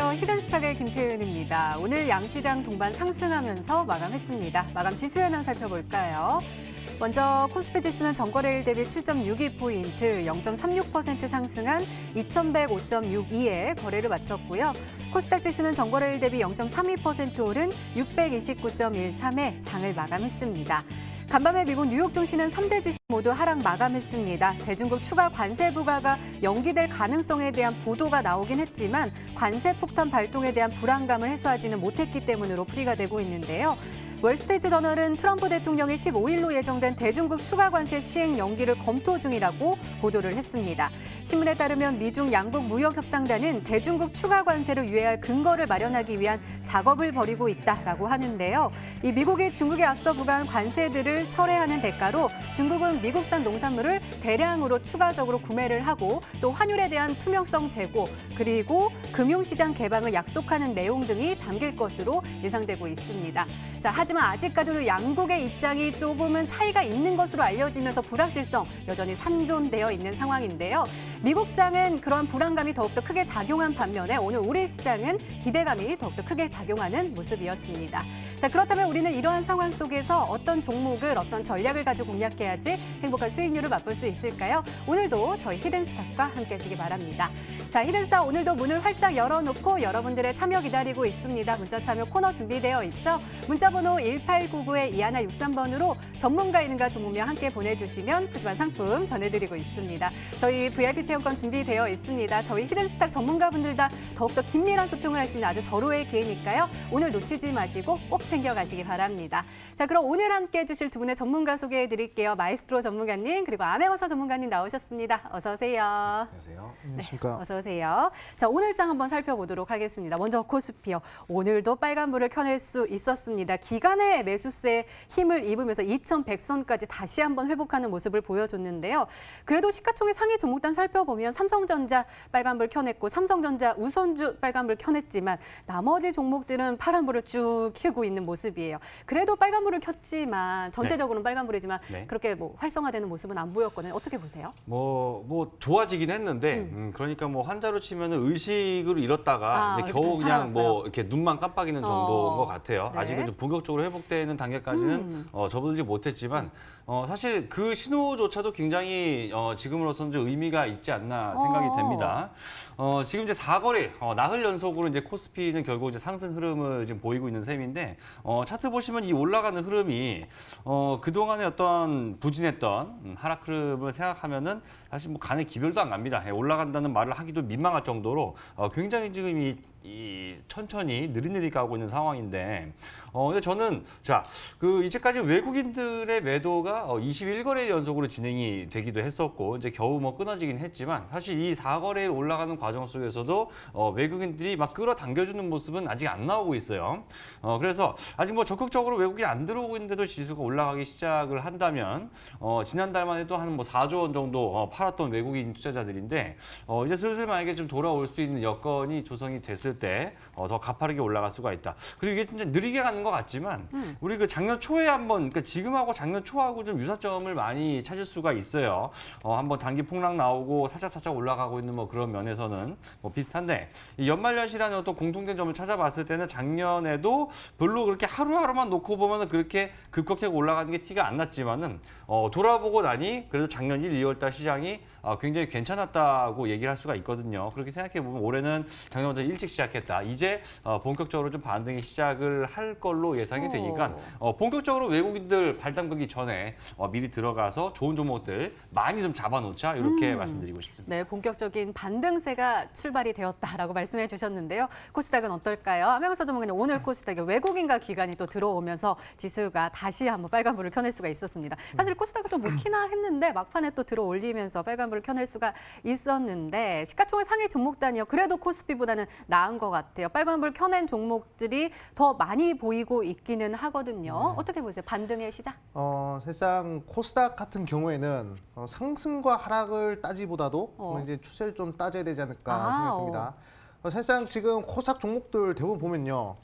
안녕하세요. 히든스탁의 김태은입니다. 오늘 양시장 동반 상승하면서 마감했습니다. 마감 지수 현황 살펴볼까요? 먼저 코스피 지수는 전거래일 대비 7.62포인트, 0.36% 상승한 2105.62에 거래를 마쳤고요. 코스닥 지수는 전거래일 대비 0.32% 오른 629.13에 장을 마감했습니다. 간밤에 미국 뉴욕 증시는 3대 지수 모두 하락 마감했습니다. 대중국 추가 관세 부과가 연기될 가능성에 대한 보도가 나오긴 했지만 관세 폭탄 발동에 대한 불안감을 해소하지는 못했기 때문으로 풀이가 되고 있는데요. 월스트리트 저널은 트럼프 대통령이 15일로 예정된 대중국 추가 관세 시행 연기를 검토 중이라고 보도를 했습니다. 신문에 따르면 미중 양국 무역협상단은 대중국 추가 관세를 유예할 근거를 마련하기 위한 작업을 벌이고 있다라고 하는데요. 이 미국이 중국에 앞서 부과한 관세들을 철회하는 대가로 중국은 미국산 농산물을 대량으로 추가적으로 구매를 하고 또 환율에 대한 투명성 제고 그리고 금융시장 개방을 약속하는 내용 등이 담길 것으로 예상되고 있습니다. 자, 하지만 아직까지도 양국의 입장이 조금은 차이가 있는 것으로 알려지면서 불확실성 여전히 산존되어 있는 상황인데요. 미국장은 그러한 불안감이 더욱더 크게 작용한 반면에 오늘 우리 시장은 기대감이 더욱더 크게 작용하는 모습이었습니다. 자, 그렇다면 우리는 이러한 상황 속에서 어떤 종목을 어떤 전략을 가지고 공략해야지 행복한 수익률을 맛볼 수 있을까요? 오늘도 저희 히든스탁과 함께 하시기 바랍니다. 자, 히든스탁 오늘도 문을 활짝 열어놓고 여러분들의 참여 기다리고 있습니다. 문자 참여 코너 준비되어 있죠? 문자번호 1899-2163번으로 전문가 이름과 종목명 함께 보내주시면 푸짐한 상품 전해드리고 있습니다. 저희 VIP 체험권 준비되어 있습니다. 저희 히든스탁 전문가분들과 더욱더 긴밀한 소통을 할 수 있는 아주 절호의 기회니까요. 오늘 놓치지 마시고 꼭 챙겨가시기 바랍니다. 자, 그럼 오늘 함께 해주실 두 분의 전문가 소개해드릴게요. 마에스트로 전문가님 그리고 아메거사 전문가님 나오셨습니다. 어서 오세요. 안녕하세요. 안녕하십니까. 네, 어서 오세요. 자, 오늘장 한번 살펴보도록 하겠습니다. 먼저 코스피요. 오늘도 빨간불을 켜낼 수 있었습니다. 기간의 매수세에 힘을 입으면서 2100선까지 다시 한번 회복하는 모습을 보여줬는데요. 그래도 시가총액 상위 종목단 살펴보면 삼성전자 빨간불 켜냈고 삼성전자 우선주 빨간불 켜냈지만 나머지 종목들은 파란불을 쭉 켜고 있는 모습이에요. 그래도 빨간불을 켰지만 전체적으로는 빨간불이지만 그렇게 뭐 활성화되는 모습은 안 보였거든요. 어떻게 보세요? 뭐 좋아지긴 했는데 그러니까 뭐 환자로 치면은 의식을 잃었다가 이제 겨우 그냥 살았어요. 뭐 이렇게 눈만 깜빡이는 정도인 것 같아요. 네. 아직은 좀 본격적으로 회복되는 단계까지는 접어들지 못했지만 사실 그 신호조차도 굉장히 지금으로서는 좀 의미가 있지 않나 생각이 됩니다. 지금 이제 4거래 나흘 연속으로 이제 코스피는 결국 이제 상승 흐름을 지금 보이고 있는 셈인데 차트 보시면 이 올라가는 흐름이 그동안의 어떤 부진했던 하락 흐름을 생각하면은 사실 뭐 간의 기별도 안 갑니다. 올라간다는 말을 하기도 민망할 정도로 굉장히 지금 이 천천히 느릿느릿 가고 있는 상황인데 근데 저는 이제까지 외국인들의 매도가 21거래 연속으로 진행이 되기도 했었고 이제 겨우 뭐 끊어지긴 했지만 사실 이 4거래에 올라가는 과정 속에서도 외국인들이 막 끌어당겨주는 모습은 아직 안 나오고 있어요. 그래서 아직 뭐 적극적으로 외국인이 안 들어오고 있는데도 지수가 올라가기 시작을 한다면 지난달만 해도 한 뭐 4조 원 정도 팔았던 외국인 투자자들인데 이제 슬슬 만약에 좀 돌아올 수 있는 여건이 조성이 됐을 때 더 가파르게 올라갈 수가 있다. 그리고 이게 좀 느리게 가는 것 같지만 우리 그 작년 초에 한번 그러니까 지금하고 작년 초하고 좀 유사점을 많이 찾을 수가 있어요. 한번 단기 폭락 나오고 살짝 올라가고 있는 뭐 그런 면에서는 뭐 비슷한데 이 연말연시라는 어떤 공통된 점을 찾아봤을 때는 작년에도 별로 그렇게 하루하루만 놓고 보면은 그렇게 급격하게 올라가는 게 티가 안 났지만은 돌아보고 나니 그래도 작년 1, 2월 달 시장이 굉장히 괜찮았다고 얘기를 할 수가 있거든요. 그렇게 생각해 보면 올해는 작년보다 일찍 시작했다. 이제 본격적으로 좀 반등이 시작을 할 걸로 예상이 되니까 본격적으로 외국인들 발 담그기 전에 미리 들어가서 좋은 종목들 많이 좀 잡아놓자 이렇게 말씀드리고 싶습니다. 네, 본격적인 반등세가 출발이 되었다라고 말씀해 주셨는데요. 코스닥은 어떨까요? 아메거사 전문가님 오늘 코스닥에 외국인과 기관이 또 들어오면서 지수가 다시 한번 빨간불을 켜낼 수가 있었습니다. 사실 코스닥은 좀 묵히나 했는데 막판에 또 들어올리면서 빨간불을 켜낼 수가 있었는데 시가총액 상위 종목단이요. 그래도 코스피보다는 나은 것 같아요. 빨간불 켜낸 종목들이 더 많이 보이고 있기는 하거든요. 어떻게 보세요? 반등의 시작? 사실상 코스닥 같은 경우에는 상승과 하락을 따지보다도 이제 추세를 좀 따져야 되지 않을까 생각합니다. 사실상 지금 코스닥 종목들 대부분 보면요.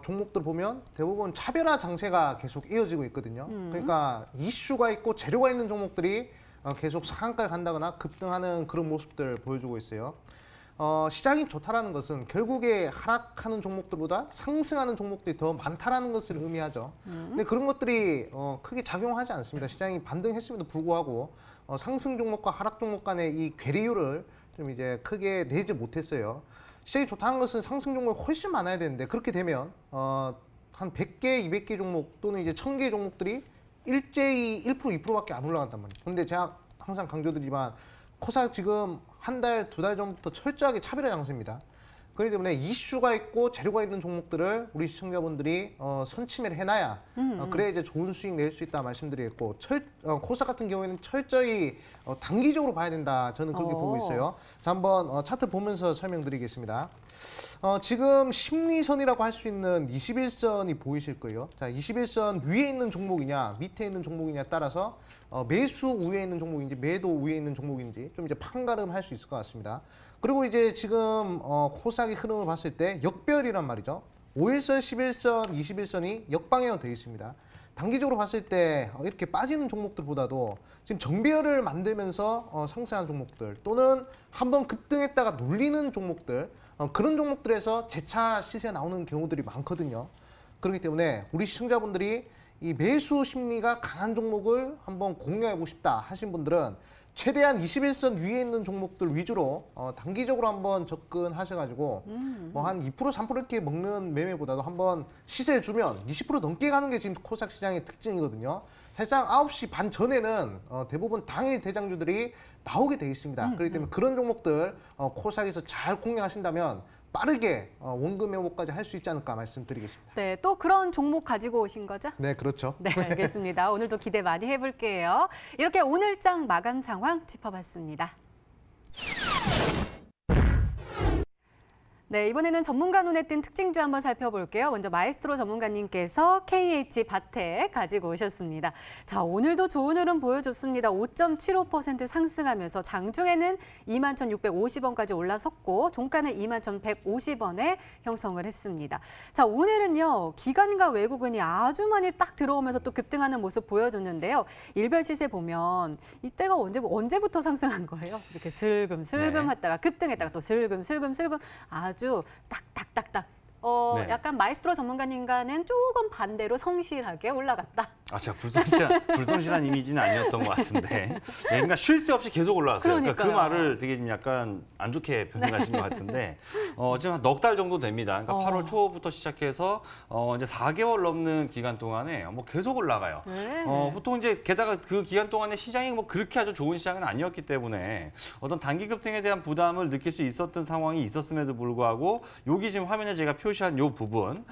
종목들 보면 대부분 차별화 장세가 계속 이어지고 있거든요. 그러니까 이슈가 있고 재료가 있는 종목들이 계속 상한가를 간다거나 급등하는 그런 모습들 보여주고 있어요. 시장이 좋다라는 것은 결국에 하락하는 종목들보다 상승하는 종목들이 더 많다라는 것을 의미하죠. 근데 그런 것들이 크게 작용하지 않습니다. 시장이 반등했음에도 불구하고 상승 종목과 하락 종목 간의 이 괴리율을 좀 이제 크게 내지 못했어요. 시장이 좋다는 것은 상승 종목이 훨씬 많아야 되는데 그렇게 되면 한 100개, 200개 종목 또는 이제 1000개 종목들이 일제히 1%, 2%밖에 안 올라간단 말이에요. 근데 제가 항상 강조드리지만 코스닥 지금 한 달, 두 달 전부터 철저하게 차별화 장세입니다. 그렇기 때문에 이슈가 있고 재료가 있는 종목들을 우리 시청자분들이 선침해를 해놔야 그래야 이제 좋은 수익 낼 수 있다 말씀드리겠고 코스닥 같은 경우에는 철저히 단기적으로 봐야 된다. 저는 그렇게 보고 있어요. 자, 한번 차트 보면서 설명드리겠습니다. 지금 심리선이라고 할 수 있는 21선이 보이실 거예요. 자, 21선 위에 있는 종목이냐 밑에 있는 종목이냐에 따라서 매수 우위에 있는 종목인지 매도 우위에 있는 종목인지 좀 이제 판가름할 수 있을 것 같습니다. 그리고 이제 지금 코스닥의 흐름을 봤을 때 역별이란 말이죠. 5일선, 11선, 21선이 역방향으로 되어 있습니다. 단기적으로 봤을 때 이렇게 빠지는 종목들보다도 지금 정배열을 만들면서 상승한 종목들 또는 한번 급등했다가 눌리는 종목들 그런 종목들에서 재차 시세가 나오는 경우들이 많거든요. 그렇기 때문에 우리 시청자분들이 이 매수 심리가 강한 종목을 한번 공략해보고 싶다 하신 분들은 최대한 21선 위에 있는 종목들 위주로 단기적으로 한번 접근하셔가지고 뭐 한 2%, 3% 이렇게 먹는 매매보다도 한번 시세 주면 20% 넘게 가는 게 지금 코스닥 시장의 특징이거든요. 사실상 9시 반 전에는 대부분 당일 대장주들이 나오게 돼 있습니다. 그렇기 때문에 그런 종목들 코스닥에서 잘 공략하신다면 빠르게 원금 회복까지 할 수 있지 않을까 말씀드리겠습니다. 네, 또 그런 종목 가지고 오신 거죠? 네, 그렇죠. 네, 알겠습니다. 오늘도 기대 많이 해볼게요. 이렇게 오늘장 마감 상황 짚어봤습니다. 네, 이번에는 전문가 눈에 띈 특징주 한번 살펴볼게요. 먼저 마에스트로 전문가님께서 KH바텍 가지고 오셨습니다. 자, 오늘도 좋은 흐름 보여줬습니다. 5.75% 상승하면서 장중에는 21,650원까지 올라섰고 종가는 21,150원에 형성을 했습니다. 자, 오늘은요. 기관과 외국인이 아주 많이 딱 들어오면서 또 급등하는 모습 보여줬는데요. 일별 시세 보면 이때가 언제부터 상승한 거예요? 이렇게 슬금슬금 했다가 급등했다가 또 슬금슬금 아주 딱딱딱딱 네. 약간 마에스트로 전문가님과는 조금 반대로 성실하게 올라갔다. 아, 제가 불성실한 이미지는 아니었던 것 같은데. 네, 그러니까 쉴 새 없이 계속 올라왔어요. 그러니까 그 말을 되게 좀 약간 안 좋게 표현하신 것 같은데, 지금 한 넉 달 정도 됩니다. 그러니까 8월 초부터 시작해서 이제 4개월 넘는 기간 동안에 뭐 계속 올라가요. 네. 보통 이제 게다가 그 기간 동안에 시장이 뭐 그렇게 아주 좋은 시장은 아니었기 때문에 어떤 단기 급등에 대한 부담을 느낄 수 있었던 상황이 있었음에도 불구하고 여기 지금 화면에 제가 표시한 요 부분,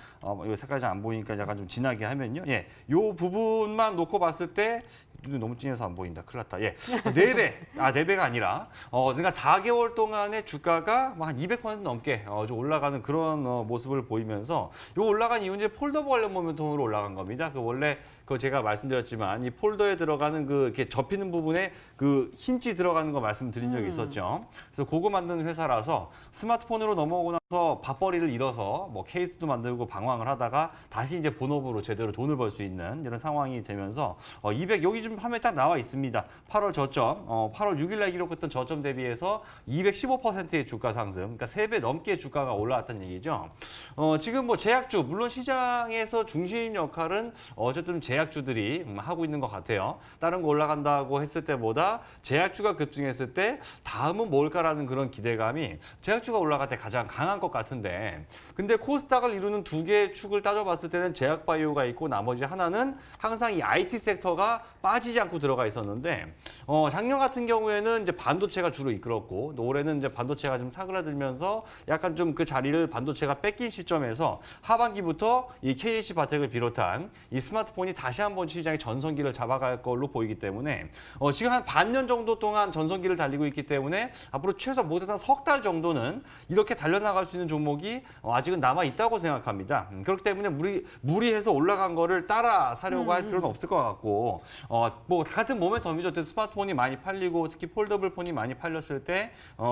이 색깔이 잘 안 보이니까 약간 좀 진하게 하면요. 예, 요 부분만 놓고 봤을 때 눈이 너무 진해서 안 보인다. 큰일 났다. 예. 4배. 4배가 아니라 그러니까 4개월 동안의 주가가 한 200% 넘게 좀 올라가는 그런 모습을 보이면서 요 올라간 이유는 이제 폴더 관련 모멘텀으로 올라간 겁니다. 그 원래 그 제가 말씀드렸지만 이 폴더에 들어가는 그 이렇게 접히는 부분에 그 힌지 들어가는 거 말씀드린 적이 있었죠. 그래서 그거 만드는 회사라서 스마트폰으로 넘어오고 나서 밥벌이를 잃어서 뭐 케이스도 만들고 방황을 하다가 다시 이제 본업으로 제대로 돈을 벌 수 있는 이런 상황이 되면서 200 여기 좀 화면에 딱 나와 있습니다. 8월 저점, 8월 6일 날 기록했던 저점 대비해서 215%의 주가 상승, 그러니까 3배 넘게 주가가 올라왔다는 얘기죠. 지금 뭐 제약주, 물론 시장에서 중심 역할은 어쨌든 제약주들이 하고 있는 것 같아요. 다른 거 올라간다고 했을 때보다 제약주가 급등했을 때 다음은 뭘까라는 그런 기대감이 제약주가 올라갈 때 가장 강한 것 같은데, 근데 코스닥을 이루는 두 개의 축을 따져봤을 때는 제약바이오가 있고 나머지 하나는 항상 이 IT 섹터가 빠지지 않고 들어가 있었는데, 작년 같은 경우에는 이제 반도체가 주로 이끌었고, 올해는 이제 반도체가 좀 사그라들면서 약간 좀 그 자리를 반도체가 뺏긴 시점에서 하반기부터 이 KH바텍을 비롯한 이 스마트폰이 다시 한번 시장의 전성기를 잡아갈 걸로 보이기 때문에 지금 한 반년 정도 동안 전성기를 달리고 있기 때문에 앞으로 최소 못해서 석 달 정도는 이렇게 달려나갈 수 수 있는 종목이 아직은 남아 있다고 생각합니다. 그렇기 때문에 무리해서 올라간 거를 따라 사려고 할 필요는 없을 것 같고, 뭐 같은 모멘텀이죠. 스마트폰이 많이 팔리고 특히 폴더블 폰이 많이 팔렸을 때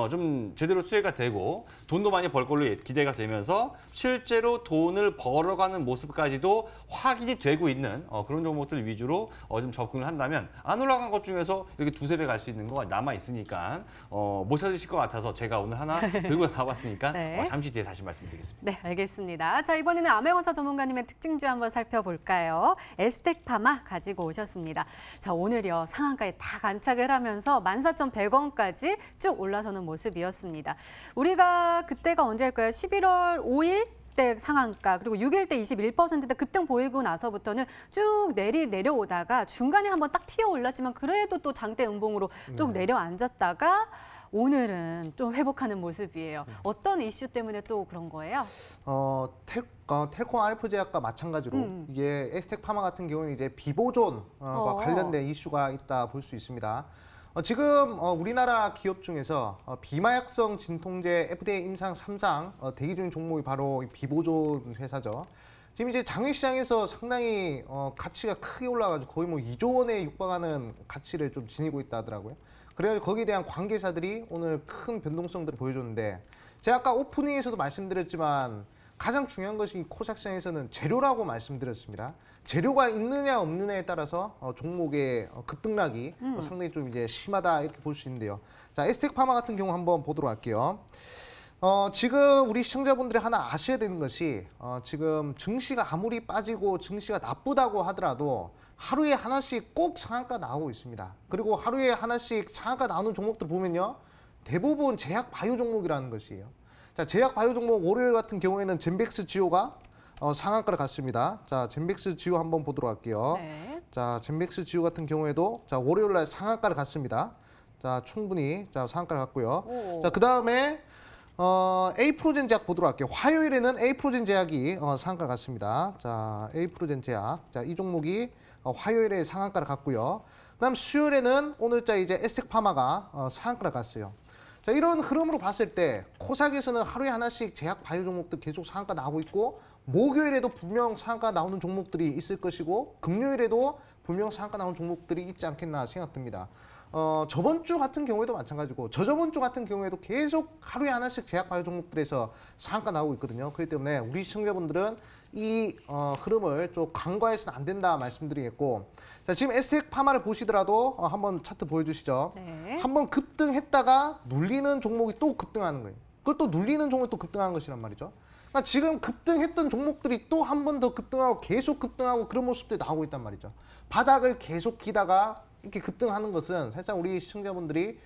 좀 제대로 수혜가 되고 돈도 많이 벌 걸로 기대가 되면서 실제로 돈을 벌어가는 모습까지도 확인이 되고 있는 그런 종목들 위주로 좀 접근을 한다면 안 올라간 것 중에서 이렇게 두세 배 갈 수 있는 거 남아 있으니까 못 찾으실 것 같아서 제가 오늘 하나 들고 나왔으니까 네. 잠시 뒤에 다시 말씀드리겠습니다. 네, 알겠습니다. 자, 이번에는 암행어사 전문가님의 특징주 한번 살펴볼까요? 에스텍파마 가지고 오셨습니다. 자, 오늘요 상한가에 다 안착을 하면서 14,100원까지 쭉 올라서는 모습이었습니다. 우리가 그때가 언제일까요? 11월 5일? 때 상한가 그리고 6일 때 21%대 급등 보이고 나서부터는 쭉 내려오다가 중간에 한번 딱 튀어 올랐지만 그래도 또 장대 음봉으로 쭉 내려앉았다가 오늘은 좀 회복하는 모습이에요. 어떤 이슈 때문에 또 그런 거예요? 텔콤 알프제약과 마찬가지로 이게 에스텍파마 같은 경우는 이제 비보존과 관련된 이슈가 있다 볼 수 있습니다. 지금 우리나라 기업 중에서 비마약성 진통제 FDA 임상 3상 대기 중인 종목이 바로 비보존 회사죠. 지금 이제 장외시장에서 상당히 가치가 크게 올라가지고 거의 뭐 2조 원에 육박하는 가치를 좀 지니고 있다 하더라고요. 그래서 거기에 대한 관계자들이 오늘 큰 변동성들을 보여줬는데 제가 아까 오프닝에서도 말씀드렸지만 가장 중요한 것이 코스닥 시장에서는 재료라고 말씀드렸습니다. 재료가 있느냐 없느냐에 따라서 종목의 급등락이 상당히 좀 이제 심하다 이렇게 볼 수 있는데요. 자, 에스텍파마 같은 경우 한번 보도록 할게요. 지금 우리 시청자분들이 하나 아셔야 되는 것이 지금 증시가 아무리 빠지고 증시가 나쁘다고 하더라도 하루에 하나씩 꼭 상한가 나오고 있습니다. 그리고 하루에 하나씩 상한가 나오는 종목들 보면요. 대부분 제약 바이오 종목이라는 것이에요. 자, 제약 바이오 종목 월요일 같은 경우에는 젠백스 지오가 상한가를 갔습니다. 자, 젠백스 지오 한번 보도록 할게요. 네. 자, 젠백스 지오 같은 경우에도 자, 월요일 날 상한가를 갔습니다. 자, 충분히 자, 상한가를 갔고요. 오. 자, 그다음에 에이프로젠 제약 보도록 할게요. 화요일에는 에이프로젠 제약이 상한가를 갔습니다. 자, 에이프로젠 제약. 자, 이 종목이 화요일에 상한가를 갔고요. 그다음 수요일에는 오늘자 이제 에스텍파마가 상한가를 갔어요. 자, 이런 흐름으로 봤을 때 코스닥에서는 하루에 하나씩 제약 바이오 종목들 계속 상한가 나오고 있고 목요일에도 분명 상한가 나오는 종목들이 있을 것이고 금요일에도 분명 상한가 나오는 종목들이 있지 않겠나 생각됩니다. 저번 주 같은 경우에도 마찬가지고 저저번 주 같은 경우에도 계속 하루에 하나씩 제약 바이오 종목들에서 상한가 나오고 있거든요. 그렇기 때문에 우리 시청자분들은 이 흐름을 좀 간과해서는 안 된다 말씀드리겠고 자, 지금 에스텍파마를 보시더라도 한번 차트 보여주시죠. 네. 한번 급등했다가 눌리는 종목이 또 급등하는 거예요. 그걸 또 눌리는 종목이 또 급등하는 것이란 말이죠. 그러니까 지금 급등했던 종목들이 또 한 번 더 급등하고 계속 급등하고 그런 모습들이 나오고 있단 말이죠. 바닥을 계속 기다가 이렇게 급등하는 것은 사실상 우리 시청자분들이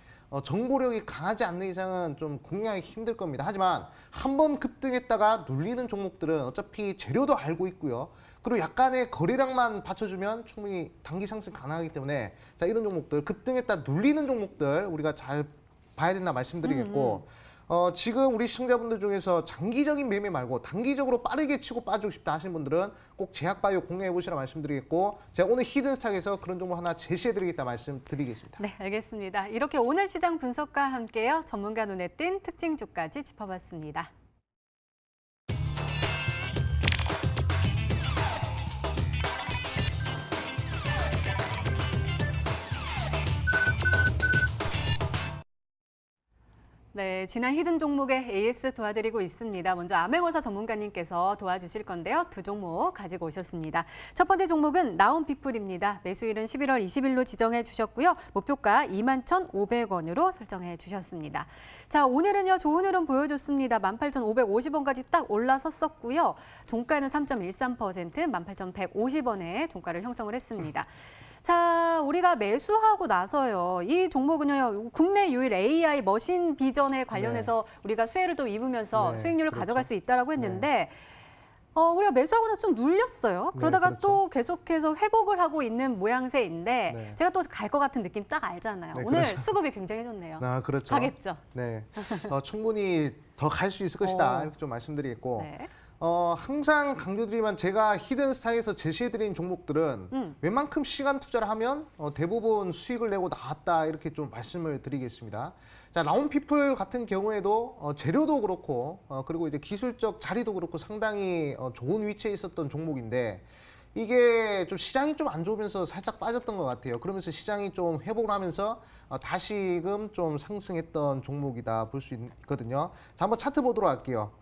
정보력이 강하지 않는 이상은 좀 공략이 힘들 겁니다. 하지만 한 번 급등했다가 눌리는 종목들은 어차피 재료도 알고 있고요. 그리고 약간의 거래량만 받쳐주면 충분히 단기 상승 가능하기 때문에 자, 이런 종목들 급등했다 눌리는 종목들 우리가 잘 봐야 된다 말씀드리겠고 지금 우리 시청자분들 중에서 장기적인 매매 말고 단기적으로 빠르게 치고 빠지고 싶다 하시는 분들은 꼭 제약바이오 공략해 보시라 말씀드리겠고 제가 오늘 히든스탁에서 그런 종목 하나 제시해드리겠다 말씀드리겠습니다. 네, 알겠습니다. 이렇게 오늘 시장 분석과 함께요. 전문가 눈에 띈 특징주까지 짚어봤습니다. 네, 지난 히든 종목의 AS 도와드리고 있습니다. 먼저 암행어사 전문가님께서 도와주실 건데요. 두 종목 가지고 오셨습니다. 첫 번째 종목은 라온피플입니다. 매수일은 11월 20일로 지정해 주셨고요. 목표가 21,500원으로 설정해 주셨습니다. 자, 오늘은요. 좋은 흐름 보여줬습니다. 18,550원까지 딱 올라섰었고요. 종가는 3.13%, 18,150원에 종가를 형성을 했습니다. 자, 우리가 매수하고 나서요. 이 종목은요. 국내 유일 AI 머신 비전에 관련해서 우리가 수혜를 또 입으면서 수익률을 가져갈 수 있다라고 했는데 우리가 매수하고 나서 좀 눌렸어요. 그러다가 또 계속해서 회복을 하고 있는 모양새인데 제가 또 갈 것 같은 느낌 딱 알잖아요. 오늘 수급이 굉장히 좋네요. 그렇죠. 가겠죠. 네, 충분히 더 갈 수 있을 것이다 이렇게 좀 말씀드리겠고 항상 강조드리지만 제가 히든스타에서 제시해드린 종목들은 웬만큼 시간 투자를 하면 대부분 수익을 내고 나왔다 이렇게 좀 말씀을 드리겠습니다. 자, 라운피플 같은 경우에도 재료도 그렇고 그리고 이제 기술적 자리도 그렇고 상당히 좋은 위치에 있었던 종목인데 이게 좀 시장이 좀 안 좋으면서 살짝 빠졌던 것 같아요. 그러면서 시장이 좀 회복을 하면서 다시금 좀 상승했던 종목이다 볼 수 있거든요. 자, 한번 차트 보도록 할게요.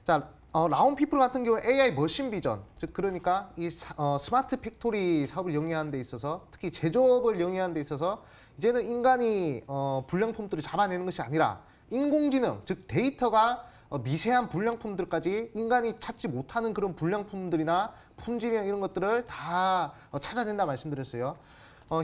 자, 라운피플 같은 경우 AI 머신 비전, 즉 그러니까 이 스마트 팩토리 사업을 영위하는 데 있어서 특히 제조업을 영위하는 데 있어서 이제는 인간이 불량품들을 잡아내는 것이 아니라 인공지능, 즉 데이터가 미세한 불량품들까지 인간이 찾지 못하는 그런 불량품들이나 품질이나 이런 것들을 다 찾아낸다 말씀드렸어요.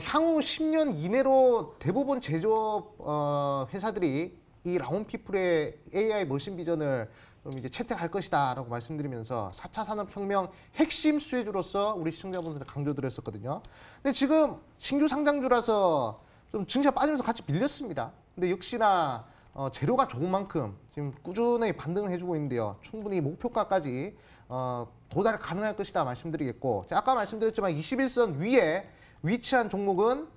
향후 10년 이내로 대부분 제조업 회사들이 이 라운피플의 AI 머신 비전을 좀 이제 채택할 것이다라고 말씀드리면서 4차 산업혁명 핵심 수혜주로서 우리 시청자분들한테 강조드렸었거든요. 근데 지금 신규 상장주라서 좀 증시가 빠지면서 같이 밀렸습니다. 근데 역시나 재료가 좋은 만큼 지금 꾸준히 반등을 해주고 있는데요. 충분히 목표가까지 도달 가능할 것이다 말씀드리겠고, 아까 말씀드렸지만 21선 위에 위치한 종목은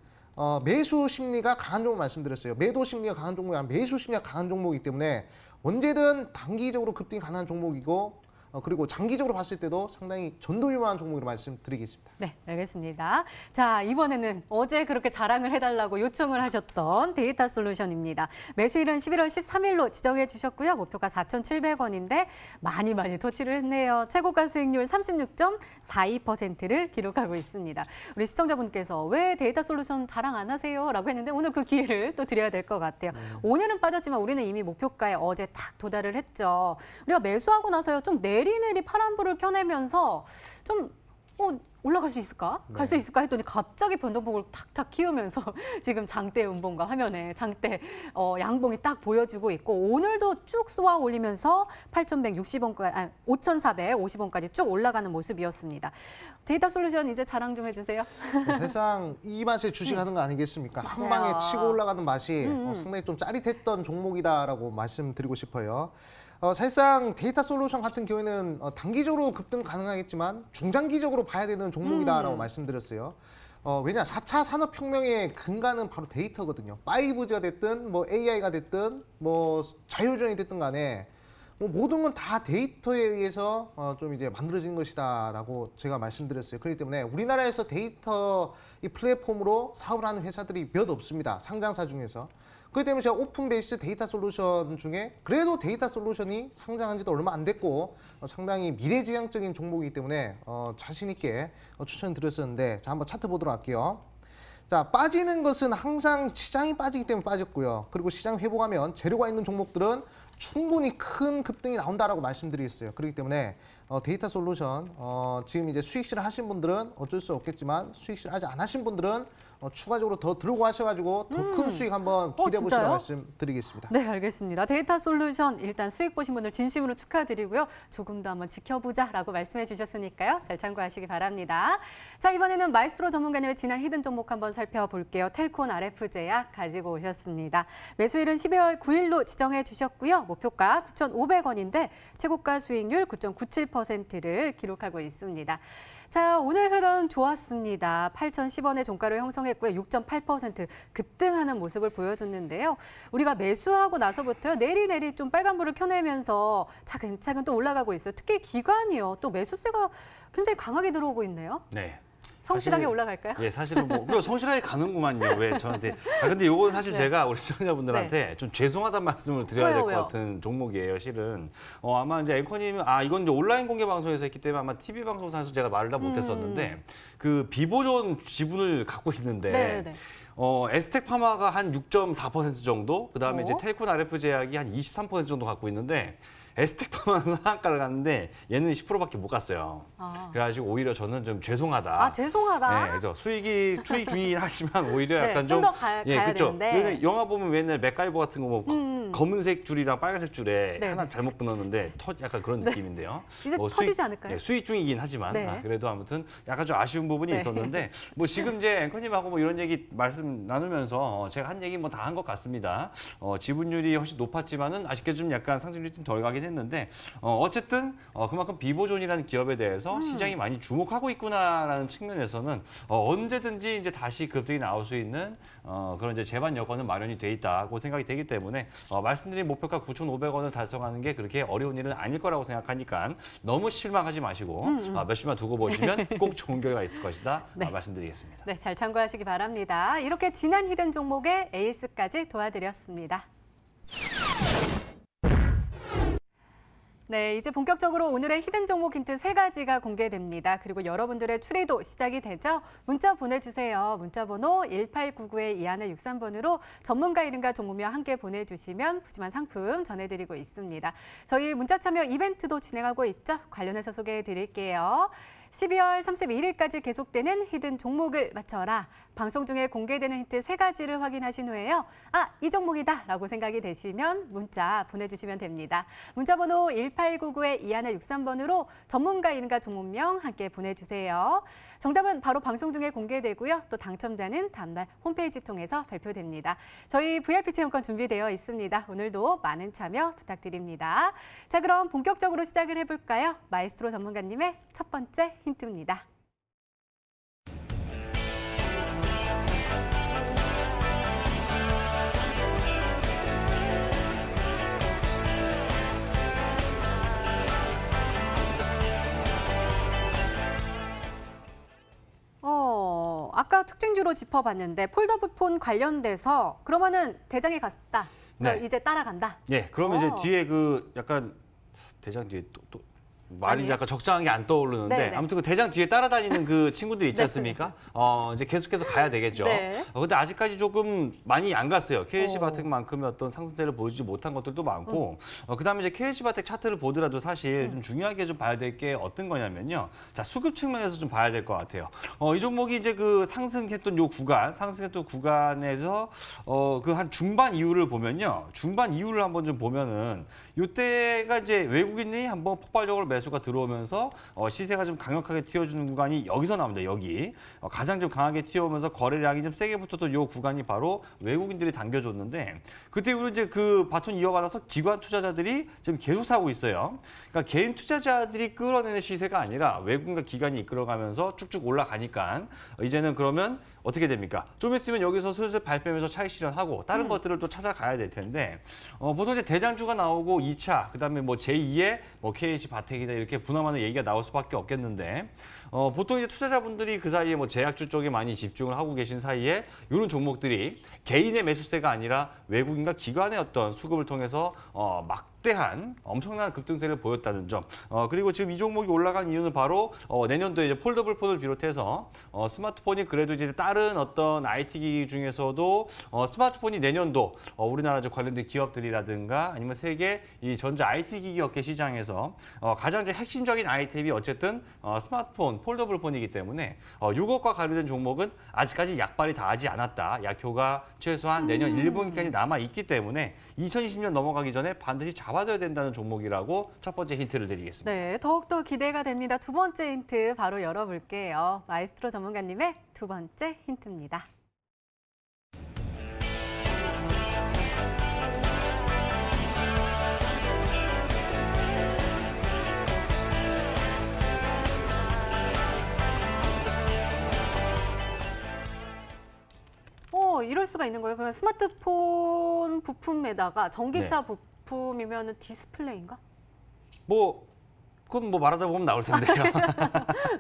매수 심리가 강한 종목 말씀드렸어요. 매도 심리가 강한 종목이 아니라 매수 심리가 강한 종목이기 때문에 언제든 단기적으로 급등이 가능한 종목이고 그리고 장기적으로 봤을 때도 상당히 전도유망한 종목으로 말씀드리겠습니다. 네, 알겠습니다. 자, 이번에는 어제 그렇게 자랑을 해달라고 요청을 하셨던 데이터 솔루션입니다. 매수일은 11월 13일로 지정해 주셨고요. 목표가 4,700원인데 많이 터치를 했네요. 최고가 수익률 36.42%를 기록하고 있습니다. 우리 시청자분께서 왜 데이터 솔루션 자랑 안 하세요? 라고 했는데 오늘 그 기회를 또 드려야 될 것 같아요. 오늘은 빠졌지만 우리는 이미 목표가에 어제 딱 도달을 했죠. 우리가 매수하고 나서요. 좀 내리내리 파란불을 켜내면서 좀 올라갈 수 있을까? 갈 수 있을까 했더니 갑자기 변동폭을 탁탁 키우면서 지금 장대 음봉과 화면에 장대 양봉이 딱 보여주고 있고 오늘도 쭉 쏘아 올리면서 8,160원까지, 5,450원까지 쭉 올라가는 모습이었습니다. 데이터 솔루션 이제 자랑 좀 해주세요. 사실상 이 맛에 주식하는 거 아니겠습니까? 한 방에 치고 올라가는 맛이 상당히 좀 짜릿했던 종목이다라고 말씀드리고 싶어요. 사실상 데이터 솔루션 같은 경우에는 단기적으로 급등 가능하겠지만 중장기적으로 봐야 되는 종목이다라고 말씀드렸어요. 왜냐, 4차 산업혁명의 근간은 바로 데이터거든요. 5G가 됐든 뭐 AI가 됐든 뭐 자율주행이 됐든 간에 뭐 모든 건 다 데이터에 의해서 좀 이제 만들어진 것이다라고 제가 말씀드렸어요. 그렇기 때문에 우리나라에서 데이터 이 플랫폼으로 사업을 하는 회사들이 몇 없습니다. 상장사 중에서. 그렇기 때문에 제가 오픈 베이스 데이터 솔루션 중에 그래도 데이터 솔루션이 상장한 지도 얼마 안 됐고 상당히 미래지향적인 종목이기 때문에 자신 있게 추천드렸었는데, 자, 한번 차트 보도록 할게요. 자, 빠지는 것은 항상 시장이 빠지기 때문에 빠졌고요. 그리고 시장 회복하면 재료가 있는 종목들은 충분히 큰 급등이 나온다라고 말씀드리겠어요. 그렇기 때문에 데이터 솔루션 지금 이제 수익실을 하신 분들은 어쩔 수 없겠지만 수익실 아직 안 하신 분들은 추가적으로 더 들고 하셔가지고 더 큰 수익 한번 기대해 보시라고 말씀드리겠습니다. 네, 알겠습니다. 데이터 솔루션 일단 수익 보신 분들 진심으로 축하드리고요. 조금 더 한번 지켜보자라고 말씀해 주셨으니까요. 잘 참고하시기 바랍니다. 자, 이번에는 마이스트로 전문가님의 지난 히든 종목 한번 살펴볼게요. 텔콘 RF제약 가지고 오셨습니다. 매수일은 12월 9일로 지정해 주셨고요. 목표가 9,500원인데 최고가 수익률 9.97%를 기록하고 있습니다. 자, 오늘 흐름 좋았습니다. 8,010원의 종가를 형성했고요. 6.8% 급등하는 모습을 보여줬는데요. 우리가 매수하고 나서부터 내리내리 좀 빨간불을 켜내면서 차근차근 또 올라가고 있어요. 특히 기관이요. 또 매수세가 굉장히 강하게 들어오고 있네요. 네. 성실하게 사실, 올라갈까요? 예, 사실은 뭐 성실하게 가는구만요. 왜 저한테? 근데 요건 사실 제가 우리 시청자분들한테 좀 죄송하다는 말씀을 드려야 될 것 같은 종목이에요. 실은 아마 이제 앵커님은 이건 이제 온라인 공개 방송에서 했기 때문에 아마 TV 방송사에서 제가 말을 다 못했었는데 그 비보존 지분을 갖고 있는데. 에스텍 파마가 한 6.4% 정도, 그 다음에 이제 텔콘 RF 제약이 한 23% 정도 갖고 있는데. 에스텍 파마는 상한가를 갔는데 얘는 10%밖에 못 갔어요. 그래가지고 오히려 저는 좀 죄송하다. 죄송하다. 네, 그래서 수익 중이긴 하지만 오히려 약간 좀 더 가야 그렇죠. 되는데. 영화 보면 맨날 맥가이버 같은 거 뭐 검은색 줄이랑 빨간색 줄에 하나 잘못 끊었는데 약간 그런 느낌인데요. 이제 터지지 않을까요? 수익 중이긴 하지만 그래도 아무튼 약간 좀 아쉬운 부분이 있었는데 뭐 지금 이제 앵커님하고 뭐 이런 얘기 말씀 나누면서 제가 한 얘기 뭐 다 한 것 같습니다. 지분율이 훨씬 높았지만은 아쉽게 좀 약간 상승률이 좀 덜 가긴 나오긴 했는데 어쨌든 그만큼 비보존이라는 기업에 대해서 시장이 많이 주목하고 있구나라는 측면에서는 언제든지 이제 다시 급등이 나올 수 있는 그런 이제 제반 여건은 마련이 돼 있다고 생각이 되기 때문에 말씀드린 목표가 9,500원을 달성하는 게 그렇게 어려운 일은 아닐 거라고 생각하니까 너무 실망하지 마시고 몇십만 두고 보시면 꼭 좋은 결과가 있을 것이다 네. 말씀드리겠습니다. 네, 잘 참고하시기 바랍니다. 이렇게 진한 히든 종목의 에이스까지 도와드렸습니다. 네, 이제 본격적으로 오늘의 히든 종목 힌트 3가지가 공개됩니다. 그리고 여러분들의 추리도 시작이 되죠. 문자 보내주세요. 문자 번호 1899-2163번으로 전문가 이름과 종목명 함께 보내주시면 푸짐한 상품 전해드리고 있습니다. 저희 문자 참여 이벤트도 진행하고 있죠. 관련해서 소개해드릴게요. 12월 31일까지 계속되는 히든 종목을 맞춰라. 방송 중에 공개되는 힌트 3가지를 확인하신 후에요. 아, 이 종목이다 라고 생각이 되시면 문자 보내주시면 됩니다. 문자 번호 1899-2163번으로 전문가 이름과 종목명 함께 보내주세요. 정답은 바로 방송 중에 공개되고요. 또 당첨자는 다음날 홈페이지 통해서 발표됩니다. 저희 VIP 체험권 준비되어 있습니다. 오늘도 많은 참여 부탁드립니다. 자, 그럼 본격적으로 시작을 해볼까요? 마에스트로 전문가님의 첫 번째 힌트입니다. 아까 특징주로 짚어봤는데 폴더블폰 관련돼서 그러면은 대장에 갔다. 네. 이제 따라간다. 예, 그러면 이제 뒤에 그 약간 대장 뒤에 또 말이 아니에요? 약간 적당한 게 안 떠오르는데 네네. 아무튼 그 대장 뒤에 따라다니는 그 친구들 있지 네. 않습니까? 이제 계속해서 가야 되겠죠. 네. 근데 아직까지 조금 많이 안 갔어요. KH바텍만큼의 어떤 상승세를 보여주지 못한 것들도 많고 그다음에 이제 KH바텍 차트를 보더라도 사실 좀 중요하게 좀 봐야 될 게 어떤 거냐면요. 자, 수급 측면에서 좀 봐야 될 것 같아요. 이 종목이 이제 그 상승했던 요 구간, 상승했던 구간에서 그 한 중반 이후를 보면요. 중반 이후를 한번 좀 보면은 요때가 이제 외국인이 한번 폭발적으로 매수가 들어오면서 시세가 좀 강력하게 튀어주는 구간이 여기서 나옵니다. 여기 가장 좀 강하게 튀어오면서 거래량이 좀 세게 붙었던 요 구간이 바로 외국인들이 당겨줬는데 그때 이후로 이제 그 바톤 이어받아서 기관 투자자들이 지금 계속 사고 있어요. 그러니까 개인 투자자들이 끌어내는 시세가 아니라 외국인과 기관이 이끌어가면서 쭉쭉 올라가니까 이제는 그러면 어떻게 됩니까? 좀 있으면 여기서 슬슬 발 빼면서 차익 실현하고 다른 것들을 또 찾아가야 될 텐데 보통 이제 대장주가 나오고 2차 그다음에 뭐 제2의 뭐 KH바텍이다 이렇게 분할하는 얘기가 나올 수밖에 없겠는데 보통 이제 투자자분들이 그 사이에 뭐 제약주 쪽에 많이 집중을 하고 계신 사이에 이런 종목들이 개인의 매수세가 아니라 외국인과 기관의 어떤 수급을 통해서 막대한 엄청난 급등세를 보였다는 점. 그리고 지금 이 종목이 올라간 이유는 바로 내년도에 이제 폴더블 폰을 비롯해서 스마트폰이 그래도 이제 다른 어떤 IT 기기 중에서도 스마트폰이 내년도 우리나라 관련된 기업들이라든가 아니면 세계 이 전자 IT 기기 업계 시장에서 가장 이제 핵심적인 아이템이 어쨌든 스마트폰, 폴더블 폰이기 때문에 이것과 관련된 종목은 아직까지 약발이 닿지 않았다. 약효가 최소한 내년 1분기까지 남아 있기 때문에 2020년 넘어가기 전에 반드시 잡아둬야 된다는 종목이라고 첫 번째 힌트를 드리겠습니다. 네, 더욱더 기대가 됩니다. 두 번째 힌트 바로 열어볼게요. 마에스트로 전문가님의 두 번째 힌트입니다. 이럴 수가 있는 거예요. 그냥 스마트폰 부품에다가 전기차 부품이면 디스플레이인가? 그건 뭐 말하다 보면 나올 텐데요.